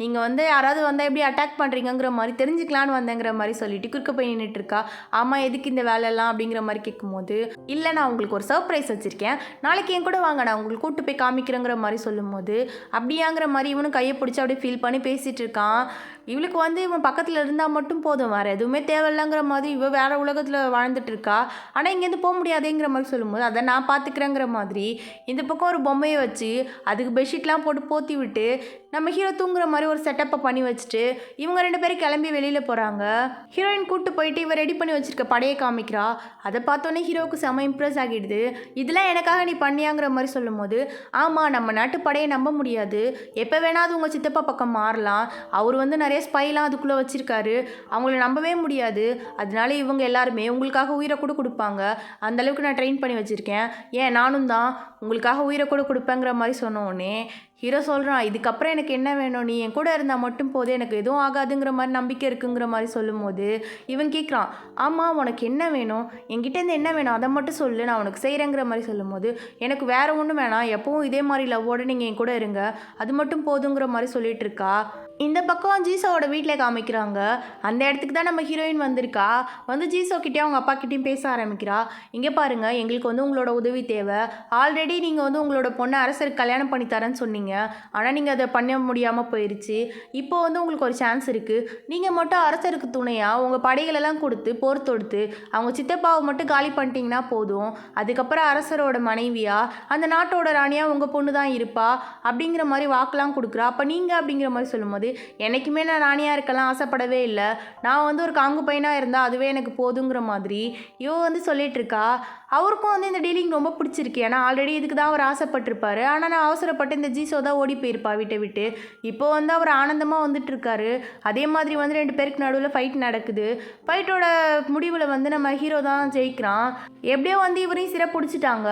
A: நீங்கள் வந்து யாராவது வந்தால் எப்படி அட்டாக் பண்ணுறீங்கிற மாதிரி தெரிஞ்சுக்கலான்னு வந்தேங்கிற மாதிரி சொல்லிட்டு குறுக்க போய் நின்றுட்டு இருக்கா. ஆமாம், எதுக்கு இந்த வேலைலாம் அப்படிங்கிற மாதிரி கேட்கும்போது, இல்லை நான் உங்களுக்கு ஒரு சர்ப்ரைஸ் வச்சுருக்கேன், நாளைக்கு என் கூட வாங்க, நான் உங்களுக்கு கூப்பிட்டு போய் காமிக்கிறேங்கிற மாதிரி சொல்லும்போது, அப்படியாங்கிற மாதிரி இவனும் கையை பிடிச்சி அப்படியே ஃபீல் பண்ணி பேசிகிட்டு இருக்கான். இவளுக்கு வந்து இவன் பக்கத்தில் இருந்தால் மட்டும் போதும், வேறு எதுவுமே தேவையில்லைங்கிற மாதிரி இவள் வேறு உலகத்தில் வாழ்ந்துட்டு இருக்கா. ஆனால் இங்கேருந்து போக முடியாதேங்கிற மாதிரி சொல்லும்போது, அதை நான் பார்த்துக்கிறேங்கிற மாதிரி இந்த பக்கம் ஒரு பொம்மையை வச்சு அதுக்கு பெட்ஷீட்லாம் போட்டு போற்றி விட்டு நம்ம ஹீரோ தூங்குற மாதிரி ஒரு செட்டப்பை பண்ணி வச்சுட்டு இவங்க 2 பேரும் கிளம்பி வெளியில் போகிறாங்க. ஹீரோயின் கூப்பிட்டு போயிட்டு இவ ரெடி பண்ணி வச்சுருக்க படையை காமிக்கிறா. அதை பார்த்தோன்னே ஹீரோவுக்கு செம இம்ப்ரெஸ் ஆகிடுது. இதெல்லாம் எனக்காக நீ பண்ணியாங்கிற மாதிரி சொல்லும்போது, ஆமாம், நம்ம நாட்டு படையை நம்ப முடியாது, எப்போ வேணாது உங்கள் சித்தப்பா பக்கம் மாறலாம், அவர் வந்து நிறைய ஸ்பைலாம் அதுக்குள்ளே வச்சுருக்காரு, அவங்கள நம்பவே முடியாது, அதனால இவங்க எல்லாருமே உங்களுக்காக உயிரை கூட கொடுப்பாங்க, அந்தளவுக்கு நான் ட்ரெயின் பண்ணி வச்சுருக்கேன், ஏன் நானும் தான் உங்களுக்காக உயிரை கூட கொடுப்பேங்கிற மாதிரி சொன்னோடனே ஹீரோ சொல்கிறான், இதுக்கப்புறம் எனக்கு என்ன வேணும், நீ என் கூட இருந்தால் மட்டும் போது, எனக்கு எதுவும் ஆகாதுங்கிற மாதிரி நம்பிக்கை இருக்குங்கிற மாதிரி சொல்லும்போது இவன் கேட்குறான், ஆமாம் உனக்கு என்ன வேணும், என்கிட்டேருந்து என்ன வேணும் அதை மட்டும் சொல்லு, நான் உனக்கு செய்கிறேங்கிற மாதிரி சொல்லும்போது, எனக்கு வேறு ஒன்றும் வேணாம், எப்பவும் இதே மாதிரி லவ்வோடு நீங்கள் என் கூட இருங்க, அது மட்டும் போதுங்கிற மாதிரி சொல்லிட்டு இருக்கா. இந்த பக்கம் ஜீசோவோட வீட்டில் காமிக்கிறாங்க. அந்த இடத்துக்கு தான் நம்ம ஹீரோயின் வந்திருக்கா. வந்து ஜீசோக்கிட்டே அவங்க அப்பா கிட்டேயும் பேச ஆரம்பிக்கிறா. இங்கே பாருங்கள், எங்களுக்கு வந்து உங்களோட உதவி தேவை, ஆல்ரெடி நீங்கள் வந்து உங்களோட பொண்ணை அரசருக்கு கல்யாணம் பண்ணி தரேன்னு சொன்னீங்க, ஆனால் நீங்கள் அதை பண்ண முடியாமல் போயிடுச்சு, இப்போ வந்து உங்களுக்கு ஒரு சான்ஸ் இருக்குது, நீங்கள் மட்டும் அரசருக்கு துணையாக உங்கள் படைகளெல்லாம் கொடுத்து போர் தொடுத்து அவங்க சித்தப்பாவை மட்டும் காலி பண்ணிட்டீங்கன்னா போதும், அதுக்கப்புறம் அரசரோட மனைவியாக அந்த நாட்டோட ராணியாக உங்கள் பொண்ணு தான் இருப்பா அப்படிங்கிற மாதிரி வாக்கெலாம் கொடுக்குறா. அப்போ நீங்கள் அப்படிங்கிற மாதிரி சொல்லும்போது, எனக்குமே நான் ராணியாக இருக்கலாம் ஆசைப்படவே இல்லை, நான் வந்து ஒரு காங்கு பையனாக இருந்தால் அதுவே எனக்கு போதுங்கிற மாதிரி இவ வந்து சொல்லிட்டு இருக்கா. அவருக்கும் வந்து இந்த டீலிங் ரொம்ப பிடிச்சிருக்கு, ஏன்னா ஆல்ரெடி இதுக்கு தான் அவர் ஆசைப்பட்டிருப்பாரு, ஆனால் நான் அவசரப்பட்டு இந்த ஜீசோ தான் ஓடி போயிருப்பா வீட்டை விட்டு, இப்போ வந்து அவர் ஆனந்தமாக வந்துட்டு இருக்காரு. அதே மாதிரி வந்து 2 பேருக்கு நடுவில் ஃபைட் நடக்குது. ஃபைட்டோட முடிவில் வந்து நம்ம ஹீரோ தான் ஜெயிக்கிறான். எப்படியோ வந்து இவரையும் சிறப்பிடிச்சிட்டாங்க.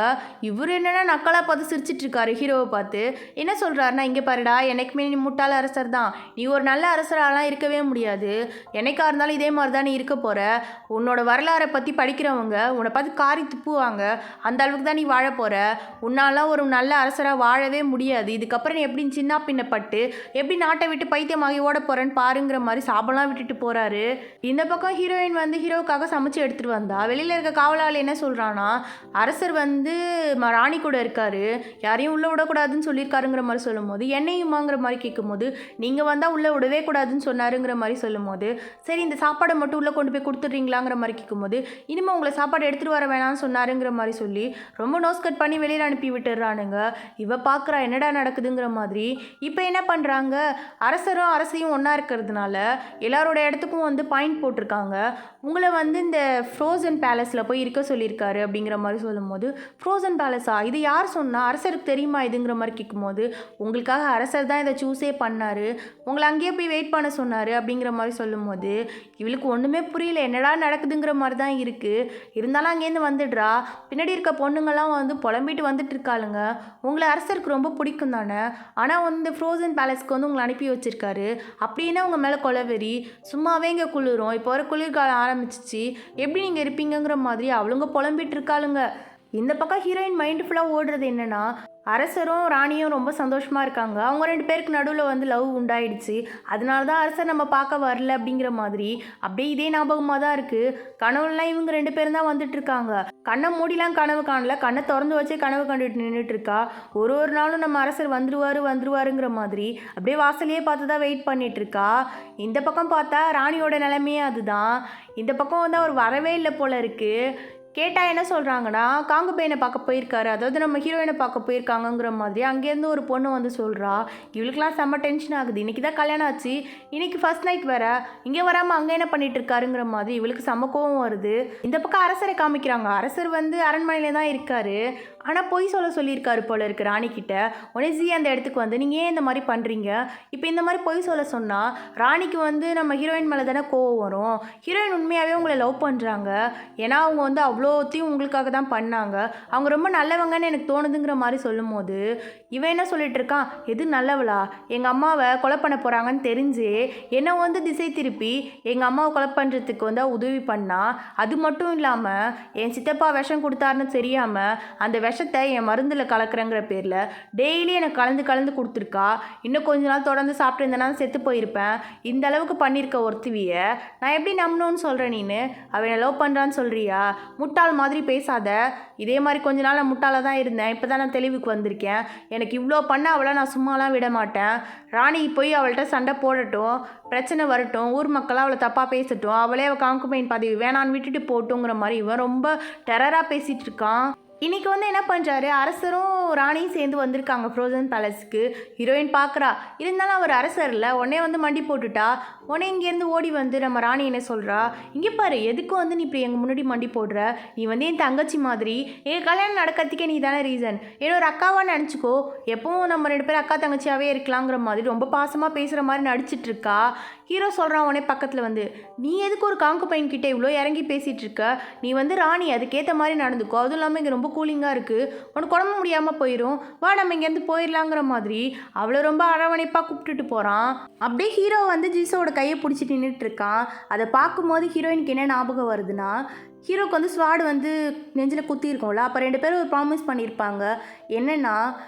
A: இவர் என்னென்னா நக்கலாக பார்த்து சிரிச்சிட்டு இருக்காரு ஹீரோவை பார்த்து. என்ன சொல்கிறாருன்னா, இங்கே பாருடா, எனக்குமே நீ முட்டாள அரசர் தான், நீ ஒரு நல்ல அரசராலாம் இருக்கவே முடியாது, என்னைக்கா இருந்தாலும் இதே மாதிரி தான் நீ இருக்க போகிற, உன்னோட வரலாறை பற்றி படிக்கிறவங்க உன்னை பார்த்து காரி துப்புவாங்க, அந்த அளவுக்கு தான் நீ வாழ போகிற, உன்னாலாம் ஒரு நல்ல அரசராக வாழவே முடியாது, இதுக்கப்புறம் நீ எப்படி சின்ன பின்னப்பட்டு எப்படி நாட்டை விட்டு பைத்தியமாகி ஓட போகிறேன்னு பாருங்கிற மாதிரி சாபம்லாம் விட்டுட்டு போகிறாரு. இந்த பக்கம் ஹீரோயின் வந்து ஹீரோவுக்காக சமைச்சு எடுத்துகிட்டு வந்தா. வெளியில் இருக்க காவலாளி என்ன சொல்கிறான்னா, அரசர் வந்து ராணி கூட இருக்காரு, யாரையும் உள்ளே விடக்கூடாதுன்னு சொல்லியிருக்காருங்கிற மாதிரி சொல்லும்போது, என்னையுமாங்கிற மாதிரி கேட்கும்போது, நீங்கள் வந்தால் உள்ளே விடவே கூடாதுன்னு சொன்னாருங்கிற மாதிரி சொல்லும்போது, சரி இந்த சாப்பாடை மட்டும் உள்ளே கொண்டு போய் கொடுத்துட்றீங்களாங்கிற மாதிரி கேட்கும்போது, இனிமேல் உங்களை சாப்பாடு எடுத்துகிட்டு வர வேணாம்னு சொன்னாருங்கிற மாதிரி சொல்லி ரொம்ப நோஸ் கட் பண்ணி வெளியில் அனுப்பி விட்டுறானுங்க. இவ பார்க்குறா என்னடா நடக்குதுங்கிற மாதிரி. இப்போ என்ன பண்ணுறாங்க, அரசரும் அரசையும் ஒன்றா இருக்கிறதுனால எல்லாரோட இடத்துக்கும் வந்து பாயிண்ட் போட்டிருக்காங்க. உங்களை வந்து இந்த ஃப்ரோசன் பேலஸில் போய் இருக்க சொல்லியிருக்காரு அப்படிங்கிற மாதிரி சொல்லும்போது, ஃப்ரோசன் பேலஸா, இது யார் சொன்னால், அரசருக்கு தெரியுமா இதுங்கிற மாதிரி கேட்கும்போது, உங்களுக்காக அரசர் தான் இதை சூஸே பண்ணார், உங்களை அங்கேயே போய் வெயிட் பண்ண சொன்னார் அப்படிங்கிற மாதிரி சொல்லும்போது இவளுக்கு ஒன்றுமே புரியல, என்னடா நடக்குதுங்கிற மாதிரி தான் இருக்குது. இருந்தாலும் அங்கேருந்து வந்துடுறா. பின்னாடி இருக்க பொண்ணுங்கள்லாம் வந்து புலம்பிட்டு வந்துட்டு இருக்காளுங்க. உங்களை அரசருக்கு ரொம்ப பிடிக்கும் தானே, ஆனால் வந்து ஃப்ரோசன் பேலஸ்க்கு வந்து உங்களை அனுப்பி வச்சிருக்காரு, அப்படின்னா உங்கள் மேலே கொலவெறி, சும்மாவே இங்கே குளிரும், இப்போ ஒரு குளிர்காலம் ஆரம்பிச்சிச்சு, எப்படி நீங்கள் இருப்பீங்கிற மாதிரி அவளுங்க புலம்பிட்டு இருக்காளுங்க. இந்த பக்கம் ஹீரோயின் மைண்டு ஃபுல்லாக ஓடுறது என்னென்னா, அரசரும் ராணியும் ரொம்ப சந்தோஷமாக இருக்காங்க, அவங்க 2 பேருக்கு நடுவில் வந்து லவ் உண்டாயிடுச்சு, அதனால தான் அரசர் நம்ம பார்க்க வரல அப்படிங்கிற மாதிரி அப்படியே இதே ஞாபகமாக தான் இருக்குது. கனவுலாம் இவங்க 2 பேரும் தான் வந்துட்டு இருக்காங்க. கண்ணை மூடிலாம் கனவு காணல, கண்ணை திறந்து வச்சே கனவு கண்டுட்டு நின்றுட்டு இருக்கா. ஒரு நாளும் நம்ம அரசர் வந்துருவாருங்கிற மாதிரி அப்படியே வாசலையே பார்த்து தான் வெயிட் பண்ணிட்டு இருக்கா. இந்த பக்கம் பார்த்தா ராணியோட நிலைமையே அதுதான். இந்த பக்கம் வந்து அவர் வரவே இல்லை போல இருக்குது. கேட்டால் என்ன சொல்கிறாங்கன்னா, காங்கு பையனை பார்க்க போயிருக்காரு, அதாவது நம்ம ஹீரோயினை பார்க்க போயிருக்காங்கங்கிற மாதிரி அங்கேருந்து ஒரு பொண்ணு வந்து சொல்கிறா. இவளுக்குலாம் செம்ம டென்ஷன் ஆகுது, இன்றைக்கி தான் கல்யாணம் ஆச்சு, இன்றைக்கி ஃபர்ஸ்ட் நைட் வேறு, இங்கே வராமல் அங்கே என்ன பண்ணிட்டு இருக்காருங்கிற மாதிரி இவளுக்கு செம்ம கோவம் வருது. இந்த பக்கம் அரசரை காமிக்கிறாங்க. அரசர் வந்து அரண்மனையில் தான் இருக்கார், ஆனால் பொய் சொல்லியிருக்காரு போல இருக்குது ராணிக்கிட்ட. உடனே ஜி அந்த இடத்துக்கு வந்து, நீங்கள் ஏன் இந்த மாதிரி பண்ணுறீங்க, இப்போ இந்த மாதிரி பொய் சொன்னால் ராணிக்கு வந்து நம்ம ஹீரோயின் மேலே தானே கோவம் வரும், ஹீரோயின் உண்மையாகவே உங்களை லவ் பண்ணுறாங்க, ஏன்னா அவங்க வந்து அவ்வளோ அவ்வளோத்தையும் உங்களுக்காக தான் பண்ணாங்க, அவங்க ரொம்ப நல்லவங்கன்னு எனக்கு தோணுதுங்கிற மாதிரி சொல்லும்போது இவன் என்ன சொல்லிட்டு இருக்கான், எது நல்லவளா, எங்கள் அம்மாவை கொலை பண்ண போகிறாங்கன்னு தெரிஞ்சு என்னை வந்து திசை திருப்பி எங்கள் அம்மாவை கொலை பண்ணுறதுக்கு வந்து உதவி பண்ணா. அது மட்டும் இல்லாமல் என் சித்தப்பா விஷம் கொடுத்தாருன்னு தெரியாமல் அந்த விஷத்தை என் மருந்தில் கலக்கிறேங்கிற பேரில் டெய்லி எனக்கு கலந்து கலந்து கொடுத்துருக்கா. இன்னும் கொஞ்ச நாள் தொடர்ந்து சாப்பிட்டு இருந்தேன்னா செத்து போயிருப்பேன். இந்த அளவுக்கு பண்ணியிருக்க ஒருத்திவியை நான் எப்படி நம்பணும்னு சொல்கிறேன், நீனு அவனை லவ் பண்ணுறான்னு சொல்கிறியா? முட்டாள் மாதிரி பேசாத. இதே மாதிரி கொஞ்ச நாள் நான் முட்டாளாக தான் இருந்தேன், இப்போ தான் நான் தெளிவுக்கு வந்திருக்கேன். எனக்கு இவ்வளோ பண்ண அவளை நான் சும்மாலாம் விட மாட்டேன். ராணி போய் அவள்கிட்ட சண்டை போடட்டும், பிரச்சனை வரட்டும், ஊர் மக்களாக அவளை தப்பாக பேசட்டும், அவளே அவள் காங்குபைன் பதவி வேணான்னு விட்டுட்டு போட்டுங்கிற மாதிரி இவன் ரொம்ப டெரராக பேசிகிட்டு இருக்கான். இன்றைக்கி வந்து என்ன பண்ணுறாரு, அரசரும் ராணியும் சேர்ந்து வந்திருக்காங்க ஃப்ரோசன் பேலஸ்க்கு. ஹீரோயின் பார்க்குறா, இருந்தாலும் அவர் அரசரில் உடனே வந்து மண்டி போட்டுட்டா. உடனே இங்கேருந்து ஓடி வந்து நம்ம ராணி என்ன சொல்கிறா, இங்கே பாரு, எதுக்கும் வந்து நீ இப்படி எங்கள் முன்னாடி மண்டி போடுற, நீ வந்து என் தங்கச்சி மாதிரி, எங்கள் கல்யாணம் நடக்கிறதுக்கே நீ தானே ரீசன், ஏன்னா ஒரு அக்காவாக நினச்சிக்கோ, எப்பவும் நம்ம 2 பேரும் அக்கா தங்கச்சியாகவே இருக்கலாங்கிற மாதிரி ரொம்ப பாசமாக பேசுகிற மாதிரி நடிச்சிட்ருக்கா. ஹீரோ சொல்கிறான் உடனே பக்கத்தில் வந்து, நீ எதுக்கு ஒரு காங்கு பையன்கிட்ட இவ்வளோ இறங்கி பேசிகிட்டு இருக்க, நீ வந்து ராணி அதுக்கேற்ற மாதிரி நடந்துக்கோ, அதுவும் இல்லாமல் இங்கே ரொம்ப கூலிங்காக இருக்குது, உனக்கு உடம்பு முடியாமல் போயிடும், வா நம்ம இங்கேருந்து போயிடலாங்கிற மாதிரி அவ்வளோ ரொம்ப அரவணைப்பாக கூப்பிட்டுட்டு போகிறான். அப்படியே ஹீரோ வந்து ஜீசோட கையை பிடிச்சிட்டு நின்றுட்டு இருக்கான். அதை பார்க்கும்போது ஹீரோயினுக்கு என்ன ஞாபகம் வருதுன்னா, ஹீரோக்கு வந்து ஸ்வாடு வந்து நெஞ்சில் குத்தி இருக்கும்ல, அப்போ 2 பேரும் ஒரு ப்ராமிஸ் பண்ணியிருப்பாங்க. என்னென்னா,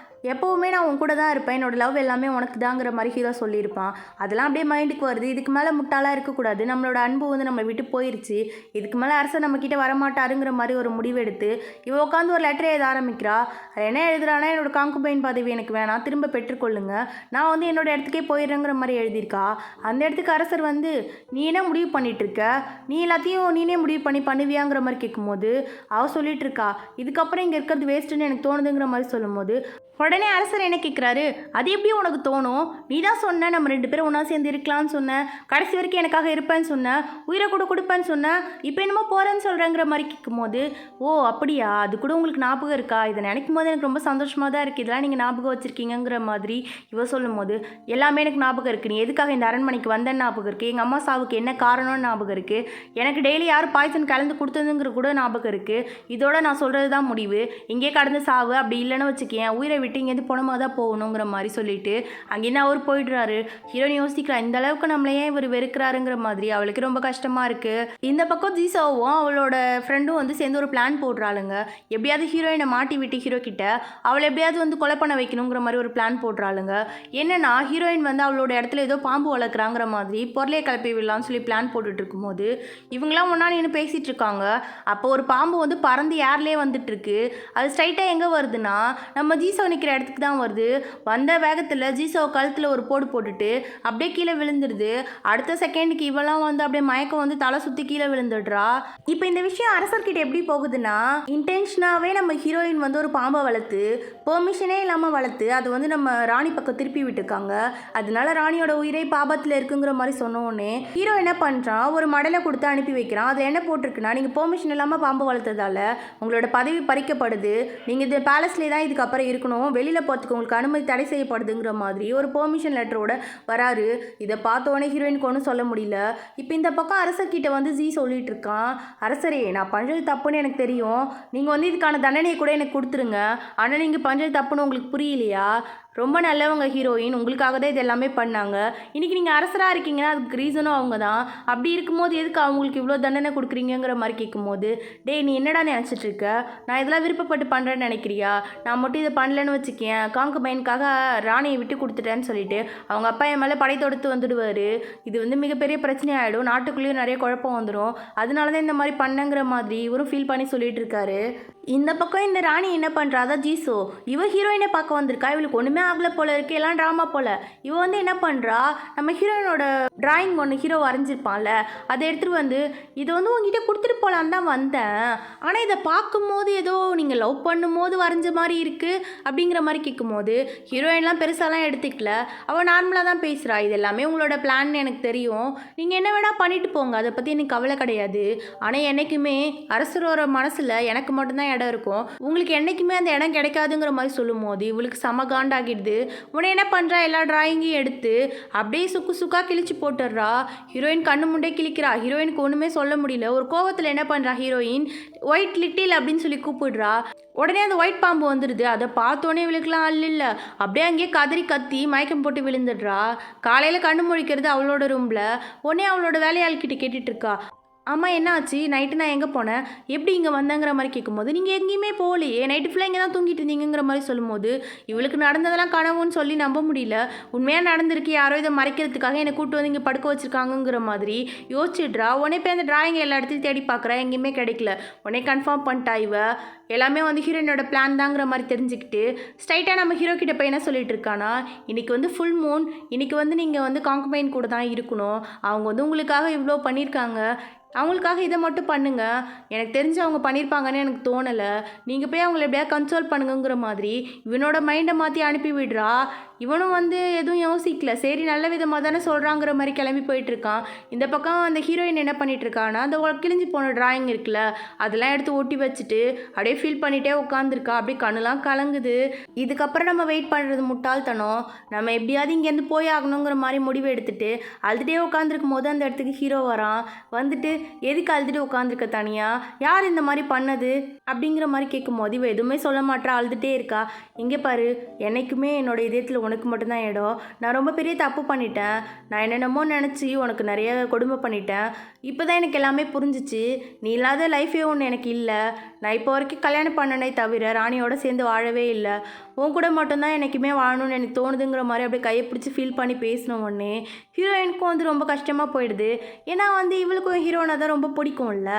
A: எப்போவுமே நான் உன் கூட தான் இருப்பேன், என்னோடய லவ் எல்லாமே உனக்கு தாங்கிற மாதிரி ஹீரோ சொல்லியிருப்பான். அதெல்லாம் அப்படியே மைண்டுக்கு வருது. இதுக்கு மேலே முட்டாளாக இருக்கக்கூடாது, நம்மளோட அன்பு வந்து நம்ம விட்டு போயிடுச்சு, இதுக்கு மேலே அரசர் நம்மக்கிட்ட வரமாட்டாருங்கிற மாதிரி ஒரு முடிவெடுத்து இவ உட்காந்து ஒரு லெட்டரை எழுத ஆரம்பிக்கிறா. அது என்ன எழுதுறானா, என்னோட காங்குபைன் பதவி எனக்கு வேணாம், திரும்ப பெற்றுக்கொள்ளுங்க, நான் வந்து என்னோடய இடத்துக்கே போயிடுறேங்கிற மாதிரி எழுதியிருக்கா. அந்த இடத்துக்கு அரசர் வந்து, நீ என்ன முடிவு பண்ணிகிட்ருக்க, நீ எல்லாத்தையும் நீனே முடிவு பண்ணுவியாங்கிற மாதிரி கேட்கும்போது அவள் சொல்லிட்டு இருக்கா, இதுக்கப்புறம் இங்கே இருக்கிறது வேஸ்ட்டுன்னு எனக்கு தோணுதுங்கிற மாதிரி சொல்லும்போது உடனே அரசர் என்ன கேட்குறாரு, அது எப்படி உனக்கு தோணும், நீ தான் சொன்ன நம்ம 2 பேரும் ஒன்றா சேர்ந்து இருக்கலாம்னு சொன்னேன், கடைசி வரைக்கும் எனக்காக இருப்பேன்னு சொன்னேன், உயிரை கூட கொடுப்பேன்னு சொன்னேன், இப்போ என்னமோ போகிறேன்னு சொல்கிறேங்கிற மாதிரி கேட்கும்போது, ஓ அப்படியா, அது கூட உங்களுக்கு ஞாபகம் இருக்கா, இதை நினைக்கும் போது எனக்கு ரொம்ப சந்தோஷமாக தான் இருக்குது, இதெல்லாம் நீங்கள் ஞாபகம் வச்சுருக்கீங்கிற மாதிரி இவ சொல்லும் போது, எல்லாமே எனக்கு ஞாபகம் இருக்குது, நீ எதுக்காக இந்த அரண்மனைக்கு வந்தேன்னு ஞாபகம் இருக்குது, எங்கள் அம்மா சாவுக்கு என்ன காரணம்னு ஞாபகம் இருக்குது, எனக்கு டெய்லி யார் பாய்சன் கலந்து கொடுத்ததுங்கிற கூட ஞாபகம் இருக்குது, இதோட நான் சொல்கிறது தான் முடிவு, இங்கே கடந்து சாவு, அப்படி இல்லைன்னு வச்சுக்கேன், உயிரை விட்டு இங்கேருந்து போனமாக தான் போகணுங்கிற மாதிரி சொல்லிட்டு அங்கேருந்து அவர் போயிடுறாரு. ஹீரோயின் யோசிக்கிறா, இந்த அளவுக்கு நம்மளே ஏன் இவர் வெறுக்கிறாருங்கிற மாதிரி அவளுக்கு ரொம்ப கஷ்டமாக இருக்குது. இந்த பக்கம் ஜீசாவும் அவளோட ஃப்ரெண்டும் வந்து சேர்ந்து ஒரு பிளான் போடுறாளுங்க. எப்படியாவது ஹீரோயினை மாட்டி விட்டு ஹீரோ கிட்ட அவளை எப்படியாவது வந்து கொலை பண்ண வைக்கணுங்கிற மாதிரி ஒரு பிளான் போடுறாளுங்க. என்னன்னா, ஹீரோயின் வந்து அவளோட இடத்துல ஏதோ பாம்பு வளர்க்குறாங்கிற மாதிரி பொருளையை கிளப்பி விடலான்னு சொல்லி பிளான் போட்டுட்டு இருக்கும்போது இவங்களாம் ஒன்றா நின்று பேசிகிட்டு இருக்காங்க. அப்போ ஒரு பாம்பு வந்து பறந்து ஏர்லேயே வந்துட்டு இருக்கு. அது ஸ்ட்ரைட்டாக எங்கே வருதுன்னா, நம்ம ஜீசோ நிற்கிற இடத்துக்கு தான் வருது. வந்த வேகத்தில் ஜீசோ கழுத்தில் ஒரு போடு போட்டுட்டு அப்படியே கீழே விழுந்துடுது. அடுத்த செகண்டுக்கு இவெல்லாம் வந்து அப்படியே மயக்கம் வந்து தலை சுற்றி கீழே விழுந்துடுறா. இப்போ இந்த விஷயம் அரசர்கிட்ட எப்படி போகுதுன்னா, இன்டென்ஷனாகவே நம்ம ஹீரோயின் வந்து ஒரு பாம்பை வளர்த்து பெர்மிஷனே இல்லாமல் வளர்த்து அது வந்து நம்ம ராணி பக்கம் திருப்பி விட்டுருக்காங்க. அதனால ராணியோட உயிரை பாபத்தில் இருக்குங்கிற மாதிரி சொன்னோடனே ஹீரோ என்ன பண்ணுறான், ஒரு மடலை கொடுத்து அனுப்பி வைக்கிறான். அது என்ன போட்டிருக்குன்னா, நீங்கள் பெர்மிஷன் இல்லாமல் பாம்பு வளர்த்ததால உங்களோட பதவி பறிக்கப்படுது, நீங்கள் இந்த பேலஸ்லேயே தான் இதுக்கப்புறம் இருக்கணும், வெளியில் போகிறதுக்கு உங்களுக்கு அனுமதி தடை செய்யப்படுதுங்கிற மாதிரி ஒரு பெர்மிஷன் லெட்டரோட வராரு. இதை பார்த்தோன்னே ஹீரோயினுக்கு ஒன்றும் சொல்ல முடியல. இப்போ இந்த பக்கம் அரசர்கிட்ட வந்து ஜீ சொல்லிட்டு இருக்கான், அரசரே நான் பண்ணுறது தப்புன்னு எனக்கு தெரியும், நீங்கள் வந்து இதுக்கான தண்டனையை கூட எனக்கு கொடுத்துருங்க, ஆனால் நீங்கள் பண்ணுறது தப்புன்னு உங்களுக்கு புரியலையா, ரொம்ப நல்லவங்க ஹீரோயின், உங்களுக்காக தான் இது எல்லாமே பண்ணாங்க, இன்றைக்கி நீங்கள் அரசராக இருக்கீங்கன்னா அதுக்கு ரீசனும் அவங்க தான், அப்படி இருக்கும்போது எதுக்கு அவங்களுக்கு இவ்வளோ தண்டனை கொடுக்குறீங்கிற மாதிரி கேட்கும்போது, டேய் நீ என்னடா நினச்சிட்ருக்க, நான் இதெல்லாம் விருப்பப்பட்டு பண்ணுறேன்னு நினைக்கிறியா, நான் மட்டும் இதை பண்ணலன்னு வச்சுக்கேன், காங்கு பையனுக்காக ராணியை விட்டு கொடுத்துட்டேன்னு சொல்லிட்டு அவங்க அப்பா என் மேலே படை தொடுத்து வந்துடுவார், இது வந்து மிகப்பெரிய பிரச்சனை ஆகிடும், நாட்டுக்குள்ளேயும் நிறைய குழப்பம் வந்துடும், அதனால தான் இந்த மாதிரி பண்ணங்கிற மாதிரி இவரும் ஃபீல் பண்ணி சொல்லிட்டு இருக்காரு. இந்த பக்கம் இந்த ராணி என்ன பண்ணுறா, அதான் ஜீசோ, இவ ஹீரோயினை பார்க்க வந்திருக்கா, இவளுக்கு ஒன்றுமே ஆகலை போல இருக்கு, எல்லாம் ட்ராமா போல். இவ வந்து என்ன பண்ணுறா, நம்ம ஹீரோயினோட ட்ராயிங் ஒன்று ஹீரோ வரைஞ்சிருப்பான்ல, அதை எடுத்துகிட்டு வந்து இதை வந்து உங்ககிட்ட கொடுத்துட்டு போகலான்னு தான் வந்தேன், ஆனால் இதை பார்க்கும்போது ஏதோ நீங்கள் லவ் பண்ணும்போது வரைஞ்ச மாதிரி இருக்குது அப்படிங்கிற மாதிரி கேட்கும்போது ஹீரோயின்லாம் பெருசாலாம் எடுத்துக்கல, அவள் நார்மலாக தான் பேசுகிறா, இது எல்லாமே உங்களோட பிளான் எனக்கு தெரியும், நீங்கள் என்ன வேணால் பண்ணிட்டு போங்க, அதை பற்றி எனக்கு கவலை கிடையாது, ஆனால் என்றைக்குமே அரசரோட மனசில் எனக்கு மட்டும்தான் இடம் இருக்கும், உங்களுக்கு என்றைக்குமே அந்த இடம் கிடைக்காதுங்கிற மாதிரி சொல்லும்போது இவளுக்கு செம காண்டாகிடுது. உடனே என்ன பண்ணுறா, எல்லா டிராயிங்கையும் எடுத்து அப்படியே சுக்காக கிழிச்சு போட்டுடுறா. ஹீரோயின் கண்ணு முண்டே கிழிக்கிறா. ஹீரோயினுக்கு ஒன்றுமே சொல்ல முடியல. ஒரு கோவத்தில் என்ன பண்ணுறா ஹீரோயின், ஒயிட் லிட்டில் அப்படின்னு சொல்லி கூப்பிடுறா. உடனே அந்த ஒயிட் பாம்பு வந்துடுது. அதை பார்த்தோன்னே இவளுக்குலாம் அல்ல, அப்படியே அங்கேயே கதறி கத்தி மயக்கம் போட்டு விழுந்துடுறா. காலையில் கண்ணு முழிக்கிறது அவளோட ரூமில். உடனே அவளோட வேலையாள்கிட்ட கேட்டுட்டு இருக்கா, ஆமாம் என்ன ஆச்சு, நைட்டு நான் எங்கே போனேன், எப்படி இங்கே வந்தேங்கிற மாதிரி கேட்கும்போது, நீங்கள் எங்கேயுமே போகலையே, நைட்டு ஃபுல்லாக இங்கே தான் தூங்கிட்டு இருந்தீங்கிற மாதிரி சொல்லும்போது இவளுக்கு நடந்ததெல்லாம் கனவுன்னு சொல்லி நம்ப முடியல. உண்மையாக நடந்திருக்கு, யாரோ இதை மறைக்கிறதுக்காக என்னை கூப்பிட்டு வந்து இங்கே படுக்க வச்சுருக்காங்கங்கிற மாதிரி யோசிச்சுட்றா. உடனே போய் அந்த டிராயிங் எல்லா இடத்தையும் தேடி பார்க்குறா, எங்கேயுமே கிடைக்கல. உடனே கன்ஃபார்ம் பண்ணிட்டா இவ எல்லாமே வந்து ஹீரோயினோட பிளான் தாங்கிற மாதிரி தெரிஞ்சுக்கிட்டு ஸ்ட்ரைட்டாக நம்ம ஹீரோ கிட்ட போய் என்ன சொல்லிட்டு இருக்கானா, இன்றைக்கி வந்து ஃபுல் மூன், இன்றைக்கி வந்து நீங்கள் வந்து காங்கபைன் கூட தான் இருக்கணும், அவங்க வந்து உங்களுக்காக இவ்வளோ பண்ணியிருக்காங்க, அவங்களுக்காக இதை மட்டும் பண்ணுங்கள், எனக்கு தெரிஞ்சு அவங்க பண்ணியிருப்பாங்கன்னு எனக்கு தோணலை, நீங்கள் போய் அவங்கள எப்படியா கன்சோல் பண்ணுங்கிற மாதிரி இவனோட மைண்டை மாற்றி அனுப்பி விடுறா. இவனும் வந்து எதுவும் யோசிக்கல, சரி நல்ல விதமாக தானே சொல்கிறாங்கிற மாதிரி கிளம்பி போயிட்டுருக்கான். இந்த பக்கம் அந்த ஹீரோயின் என்ன பண்ணிகிட்ருக்கான்னா, அந்த கிழிஞ்சு போன டிராயிங் இருக்குல்ல அதெல்லாம் எடுத்து ஒட்டி வச்சுட்டு அப்படியே ஃபீல் பண்ணிகிட்டே உட்காந்துருக்கா. அப்படியே கண்ணுலாம் கலங்குது. இதுக்கப்புறம் நம்ம வெயிட் பண்ணுறது முட்டாள்தனம், நம்ம எப்படியாவது இங்கேருந்து போய் ஆகணுங்கிற மாதிரி முடிவு எடுத்துகிட்டு அழுதுகிட்டே உட்காந்துருக்கும் போது அந்த இடத்துக்கு ஹீரோ வரான். வந்துட்டு எதுக்கு அழுதுட்டு உட்காந்துருக்க தனியாக, யார் இந்த மாதிரி பண்ணது அப்படிங்கிற மாதிரி கேட்கும்போது இவ எதுவுமே சொல்ல மாட்டா, அழுதுகிட்டே இருக்கா. இங்கே பாரு, என்றைக்குமே என்னோட இதயத்தில் உனக்கு மட்டும்தான் இடம், நான் ரொம்ப பெரிய தப்பு பண்ணிட்டேன், நான் என்னென்னமோ நினச்சி உனக்கு நிறைய கொடுமை பண்ணிட்டேன், இப்போ தான் எனக்கு எல்லாமே புரிஞ்சிச்சு, நீ இல்லாத லைஃபே ஒன்று எனக்கு இல்லை, நான் இப்போ வரைக்கும் கல்யாணம் பண்ணனே தவிர ராணியோட சேர்ந்து வாழவே இல்லை, உன் கூட மட்டும்தான் எனக்குமே வாழணும்னு எனக்கு தோணுதுங்கிற மாதிரி அப்படியே கையை பிடிச்சி ஃபீல் பண்ணி பேசின உடனே ஹீரோயினுக்கும் வந்து ரொம்ப கஷ்டமாக போயிடுது. ஏன்னா வந்து இவளுக்கும் ஹீரோனை தான் ரொம்ப பிடிக்கும்ல,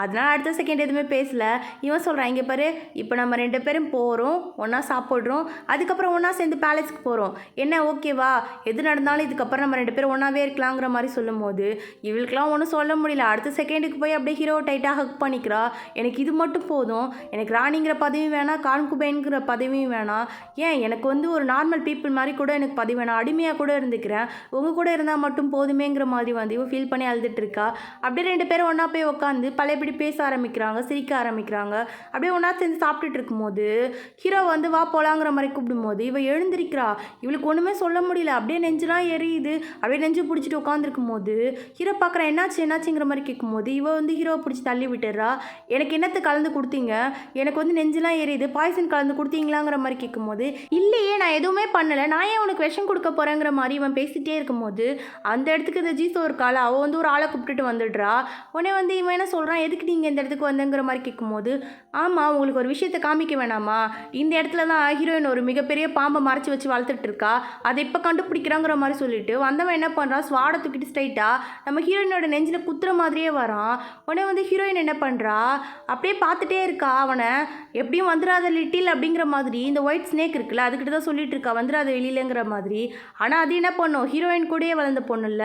A: அதனால் அடுத்த செகண்ட் எதுவுமே பேசலை. இவன் சொல்கிறான், இங்கே பாரு, இப்போ நம்ம 2 பேரும் போகிறோம், ஒன்றா சாப்பிட்றோம், அதுக்கப்புறம் ஒன்றா சேர்ந்து பேலஸ்க்கு போகிறோம், என்ன ஓகேவா, எது நடந்தாலும் இதுக்கப்புறம் நம்ம 2 பேரும் ஒன்றாவே இருக்கலாங்கிற மாதிரி சொல்லும் போது இவளுக்குலாம் ஒன்றும் சொல்ல முடியல. அடுத்த செகண்டுக்கு போய் அப்படியே ஹீரோ டைட்டாக ஹக் பண்ணிக்கிறா. எனக்கு இது மட்டும் போதும், எனக்கு ராணிங்கிற பதவியும் வேணாம், கான்குபைன்கிற பதவியும் வேணாம், ஏன் எனக்கு வந்து ஒரு நார்மல் பீப்புள் மாதிரி கூட எனக்கு பதவி வேணாம், அடிமையாக கூட இருந்துக்கிறேன், உங்கள் கூட இருந்தால் மட்டும் போதுமேங்கிற மாதிரி வந்து இவன் ஃபீல் பண்ணி அழுதுட்டு இருக்கா. அப்படியே 2 பேரும் ஒன்றா போய் உட்காந்து பழையபடி பேச ஆரம்பிக்கிறாங்க, சிரிக்க ஆரம்பிக்கிறாங்க. அப்படியே ஒன்றா சேர்ந்து சாப்பிட்டுட்டு இருக்கும்போது ஹீரோ வந்து வா போலாங்கிற மாதிரி கூப்பிடும்போது இவ எழுந்திருக்கிறா. இவளுக்கு ஒன்றுமே சொல்ல முடியல, அப்படியே நெஞ்சுலாம் எரியுது. அப்படியே நெஞ்சு பிடிச்சிட்டு உட்காந்துருக்கும் போது ஹீரோ பார்க்குறேன், என்னாச்சுங்கிற மாதிரி கேட்கும்போது இவ வந்து ஹீரோவை பிடிச்சி தள்ளி விட்டுறா. எனக்கு என்னத்தை கலந்து கொடுத்தீங்க, எனக்கு வந்து நெஞ்சுலாம் எரியுது, பாய்சன் கலந்து கொடுத்தீங்களாங்கிற மாதிரி கேட்கும்போது இல்லையே நான் எதுவுமே பண்ணலை, நான் ஏன் உனக்கு விஷம் கொடுக்க போகிறேங்கிற மாதிரி இவன் பேசிகிட்டே இருக்கும்போது அந்த இடத்துக்கு இந்த ஜீசோ ஒரு காலை அவள் வந்து ஒரு ஆளை கூப்பிட்டுட்டு வந்துடுறா. உடனே வந்து இவன் என்ன சொல்கிறான், எதுக்கு நீங்கள் இந்த இடத்துக்கு வந்தங்கிற மாதிரி கேட்கும்போது, ஆமாம் உங்களுக்கு ஒரு விஷயத்தை காமிக்க வேணாமா, இந்த இடத்துல தான் ஹீரோயின் ஒரு மிகப்பெரிய பாம்பை மறைச்சி வச்சு வளர்த்துட்டு இருக்கா, அதை இப்போ கண்டுபிடிக்கிறாங்கிற மாதிரி சொல்லிட்டு வந்தவன் என்ன பண்ணுறான், ஸ்வாடை தூக்கிட்டு ஸ்ட்ரைட்டாக நம்ம ஹீரோயினோட நெஞ்சில் குத்துற மாதிரியே வரான். உடனே வந்து ஹீரோயின் என்ன பண்ணுறா, அப்படியே பார்த்துட்டே இருக்கா அவனை, எப்படியும் வந்துடாத லிட்டில் அப்படிங்கிற மாதிரி இந்த ஒயிட் ஸ்னேக் இருக்குல்ல அதுக்கிட்ட தான் சொல்லிட்டு இருக்கா, வந்துடாத வெளியிலங்கிற மாதிரி. ஆனால் அது என்ன பண்ணும், ஹீரோயின் கூடயே வளர்ந்த பொண்ணுல்ல,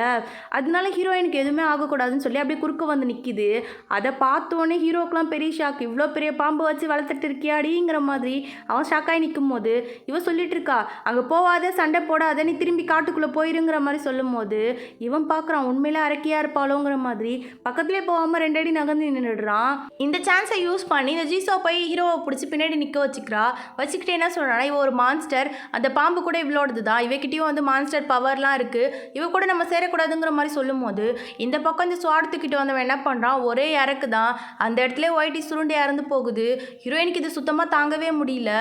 A: அதனால ஹீரோயினுக்கு எதுவுமே ஆகக்கூடாதுன்னு சொல்லி அப்படியே குறுக்க வந்து நிற்கிது. அதை பார்த்தோன்னே ஹீரோக்கெலாம் பெரிய ஷாக், இவ்வளோ பெரிய பாம்பு வச்சு வளர்த்துட்டு இருக்கியாடிங்கிற மாதிரி அவன் ஷாக்காகி நிற்கும் போது இவன் சொல்லிட்டு இருக்கா, அங்கே போகாத, சண்டை போடாத, நீ திரும்பி காட்டுக்குள்ளே போயிருங்கிற மாதிரி சொல்லும் போது இவன் பார்க்குறான், உண்மையிலே அரக்கியாக இருப்பாளோங்கிற மாதிரி பக்கத்துலேயே போகாமல் 2 அடி நகர்ந்து நின்றுடுறான். இந்த சான்ஸை யூஸ் பண்ணி இந்த ஜீசோ போய் ஹீரோவை பிடிச்சி பின்னாடி நிற்க வச்சுக்கிட்டு என்ன சொல்கிறான்னா, இவ ஒரு மான்ஸ்டர், அந்த பாம்பு கூட இவ்வளோடது தான், இவக்கிட்டையும் வந்து மான்ஸ்டர் பவர்லாம் இருக்குது, இவ கூட நம்ம சேரக்கூடாதுங்கிற மாதிரி சொல்லும் போது இந்த பக்கம் இந்த சுவாடத்துக்கிட்ட வந்தவன் என்ன பண்ணுறான், ஒரே இறக்கு தான், அந்த இடத்துல ஒயிட்டி சுருண்டு இறந்து போகுது. ஹீரோயினுக்கு இது சுத்தமாக தாங்கவே முடியல,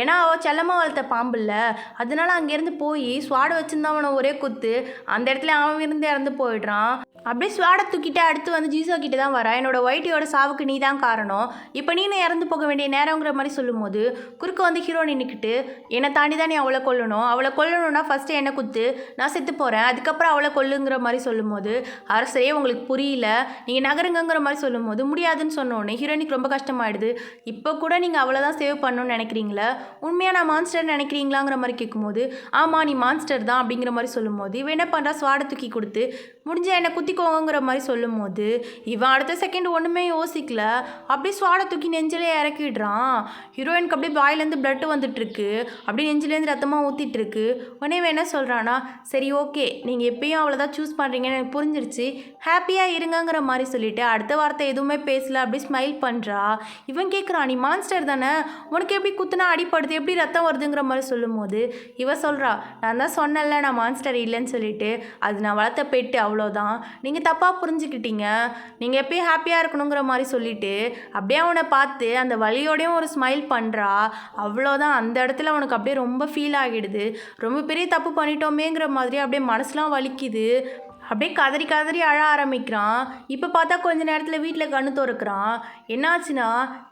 A: ஏன்னா அவள் செல்லமாக வளர்த்த பாம்பு இல்லை, அதனால அங்கேருந்து போய் ஸ்வாடை வச்சுருந்தவனை ஒரே குத்து, அந்த இடத்துல அவன் இருந்து இறந்து போயிடுறான். அப்படியே ஸ்வாடை தூக்கிட்டு அடுத்து வந்து ஜீசோ கிட்ட தான் வரா, என்னோட ஒயிட்டியோட சாவுக்கு நீ தான் காரணம், இப்போ நீனு இறந்து போக வேண்டிய நேரங்கிற மாதிரி சொல்லும்போது குறுக்க வந்து ஹீரோ நின்றுக்கிட்டு, என்னை தாண்டி தான் நீ அவளை கொல்லணும்னா ஃபஸ்ட்டு என்னை குத்து, நான் செத்து போகிறேன், அதுக்கப்புறம் அவளை கொல்லுங்கிற மாதிரி சொல்லும்போது அரசரே உங்களுக்கு புரியல, நீங்கள் நகருங்கிற மாதிரி சொல்லும்போது முடியாதுன்னு சொன்னோன்னே ஹீரோயினுக்கு ரொம்ப கஷ்டமாயிடுது. இப்போ கூட நீங்கள் அவளை தான் சேவ் பண்ணணும்னு நினைக்கிறீங்களா, உண்மையாக நான் மான்ஸ்டர் நினைக்கிறீங்களாங்கிற மாதிரி கேட்கும்போது ஆமாம் நீ மான்ஸ்டர் தான் அப்படிங்கிற மாதிரி சொல்லும்போது இவன் என்ன பண்ணுறா, ஸ்வாடை தூக்கி கொடுத்து முடிஞ்ச என்னை குத்திக்கோங்கிற மாதிரி சொல்லும் போது இவன் அடுத்த செகண்ட் ஒன்றுமே யோசிக்கல, அப்படியே ஸ்வாடை தூக்கி நெஞ்சிலே இறக்கிடுறான். ஹீரோயினுக்கு அப்படியே பாயிலேருந்து பிளட்டு வந்துட்டுருக்கு, அப்படியே நெஞ்சிலேருந்து ரத்தமாக ஊற்றிட்டுருக்கு. உடனே இவன் என்ன சொல்கிறான்னா, சரி ஓகே நீங்கள் எப்பயும் அவ்வளோதான் சூஸ் பண்ணுறீங்கன்னு எனக்கு புரிஞ்சிருச்சு, ஹாப்பியாக இருங்கங்கிற மாதிரி சொல்லிட்டு அடுத்த வார்த்தை எதுவுமே பேசல, அப்படியே ஸ்மைல் பண்ணுறா. இவன் கேட்குறான், நீ மான்ஸ்டர் தானே, உனக்கு எப்படி குத்துனா அடிப்படுது, எப்படி ரத்தம் வருதுங்கிற மாதிரி சொல்லும் போது இவ சொல்கிறா, நான் தான் சொன்னேன்ல நான் மான்ஸ்டர் இல்லைன்னு சொல்லிட்டு, அது நான் வளர்த்த பெட்டு, அவ்வளோதான், நீங்கள் தப்பாக புரிஞ்சுக்கிட்டீங்க, நீங்கள் எப்பயும் ஹாப்பியாக இருக்கணுங்கிற மாதிரி சொல்லிட்டு அப்படியே அவனை பார்த்து அந்த வலியோடையும் ஒரு ஸ்மைல் பண்ணுறா. அவ்வளோதான், அந்த இடத்துல அவனுக்கு அப்படியே ரொம்ப ஃபீல் ஆகிடுது, ரொம்ப பெரிய தப்பு பண்ணிட்டோமேங்கிற மாதிரி அப்படியே மனசுலாம் வலிக்குது. அப்படியே கதறி கதறி அழ ஆரம்பிக்கிறான். இப்போ பார்த்தா கொஞ்ச நேரத்தில் வீட்டில் கண்ணு திறக்கிறான். என்னாச்சுன்னா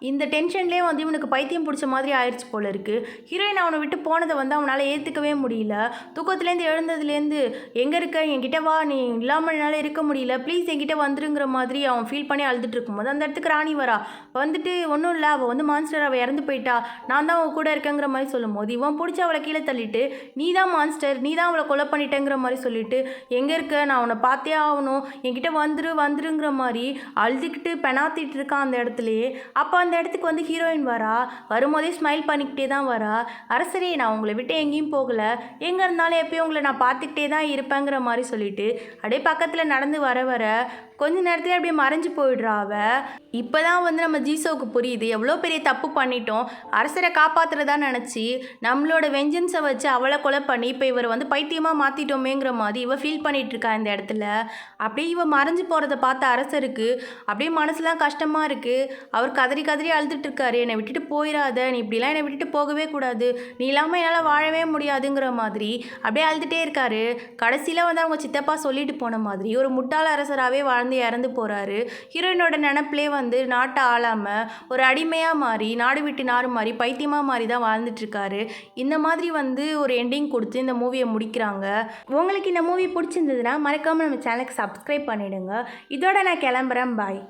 A: இந்த டென்ஷன்லேயே வந்து இவனுக்கு பைத்தியம் பிடிச்ச மாதிரி ஆயிடுச்சு போல இருக்குது. ஹீரோயின் அவனை விட்டு போனதை வந்து அவனால் ஏற்றுக்கவே முடியல. தூக்கத்துலேருந்து எழுந்ததுலேருந்து எங்கே இருக்க, என்கிட்ட வா, நீ இல்லாமல் என்னால் இருக்க முடியல, ப்ளீஸ் என்கிட்ட வந்துருங்கிற மாதிரி அவன் ஃபீல் பண்ணி அழுதுட்டு இருக்கும்போது அந்த இடத்துக்கு ராணி வரா. வந்துட்டு ஒன்றும் இல்லை, அவள் வந்து மான்ஸ்டர், அவள் இறந்து போயிட்டா, நான் தான் அவள் கூட இருக்கேங்கிற மாதிரி சொல்லும் போது இவன் பிடிச்சி அவளை கீழே தள்ளிட்டு, நீ தான் மான்ஸ்டர், நீ தான் அவளை கொலை பண்ணிட்டேங்கிற மாதிரி சொல்லிட்டு, எங்கே இருக்க, நான் அவனை பார்த்தே ஆகணும், என்கிட்ட வந்துருங்கிற மாதிரி அழுதுகிட்டு பெனாத்திட்டு இருக்கான் அந்த இடத்துலையே. அப்போ அந்த இடத்துக்கு வந்து ஹீரோயின் வரா. வரும்போதே ஸ்மைல் பண்ணிக்கிட்டே தான் வரா. அரசரே, நான் உங்களை விட்டு எங்கேயும் போகலை, எங்கே இருந்தாலும் எப்பயும் உங்களை நான் பார்த்துக்கிட்டே தான் இருப்பேங்கிற மாதிரி சொல்லிட்டு அப்படியே பக்கத்தில் நடந்து வர கொஞ்ச நேரத்தில் அப்படியே மறைஞ்சு போயிடுறா அவ. இப்போ தான் வந்து நம்ம ஜீசோவுக்கு புரியுது எவ்வளோ பெரிய தப்பு பண்ணிட்டோம், அரசரை காப்பாற்றுறதா நினச்சி நம்மளோட வெஞ்சன்ஸை வச்சு அவளை கொலை பண்ணி இப்போ இவர் வந்து பைத்தியமாக மாற்றிட்டோமேங்கிற மாதிரி இவ ஃபீல் பண்ணிகிட்டு இருக்கா இந்த இடத்துல. அப்படியே இவ மறைஞ்சு போகிறத பார்த்த அரசருக்கு அப்படியே மனசுலாம் கஷ்டமாக இருக்குது. அவர் கதறி கதறி அழுதுட்டு இருக்காரு, என்னை விட்டுட்டு போயிடாத, நீ இப்படிலாம் என்னை விட்டுட்டு போகவே கூடாது, நீ இல்லாமல் என்னால் வாழவே முடியாதுங்கிற மாதிரி அப்படியே அழுதுகிட்டே இருக்காரு. கடைசியில் வந்து அவங்க சித்தப்பா சொல்லிட்டு போன மாதிரி ஒரு முட்டாள் அரசராகவே வாழ்ந்து இறந்து போகிறாரு. ஹீரோயினோட நினப்பிலே வந்து நாட்டை ஆளாமல் ஒரு அடிமையாக மாறி, நாடு விட்டு நாடு மாறி, பைத்தியமாக மாறி தான் வாழ்ந்துட்டுருக்காரு. இந்த மாதிரி வந்து ஒரு எண்டிங் கொடுத்து இந்த மூவியை முடிக்கிறாங்க. உங்களுக்கு இந்த மூவி பிடிச்சிருந்ததுன்னா மறக்காமல் நம்ம சேனலுக்கு சப்ஸ்கிரைப் பண்ணிவிடுங்க. இதோட நான் கிளம்புறேன், பாய்.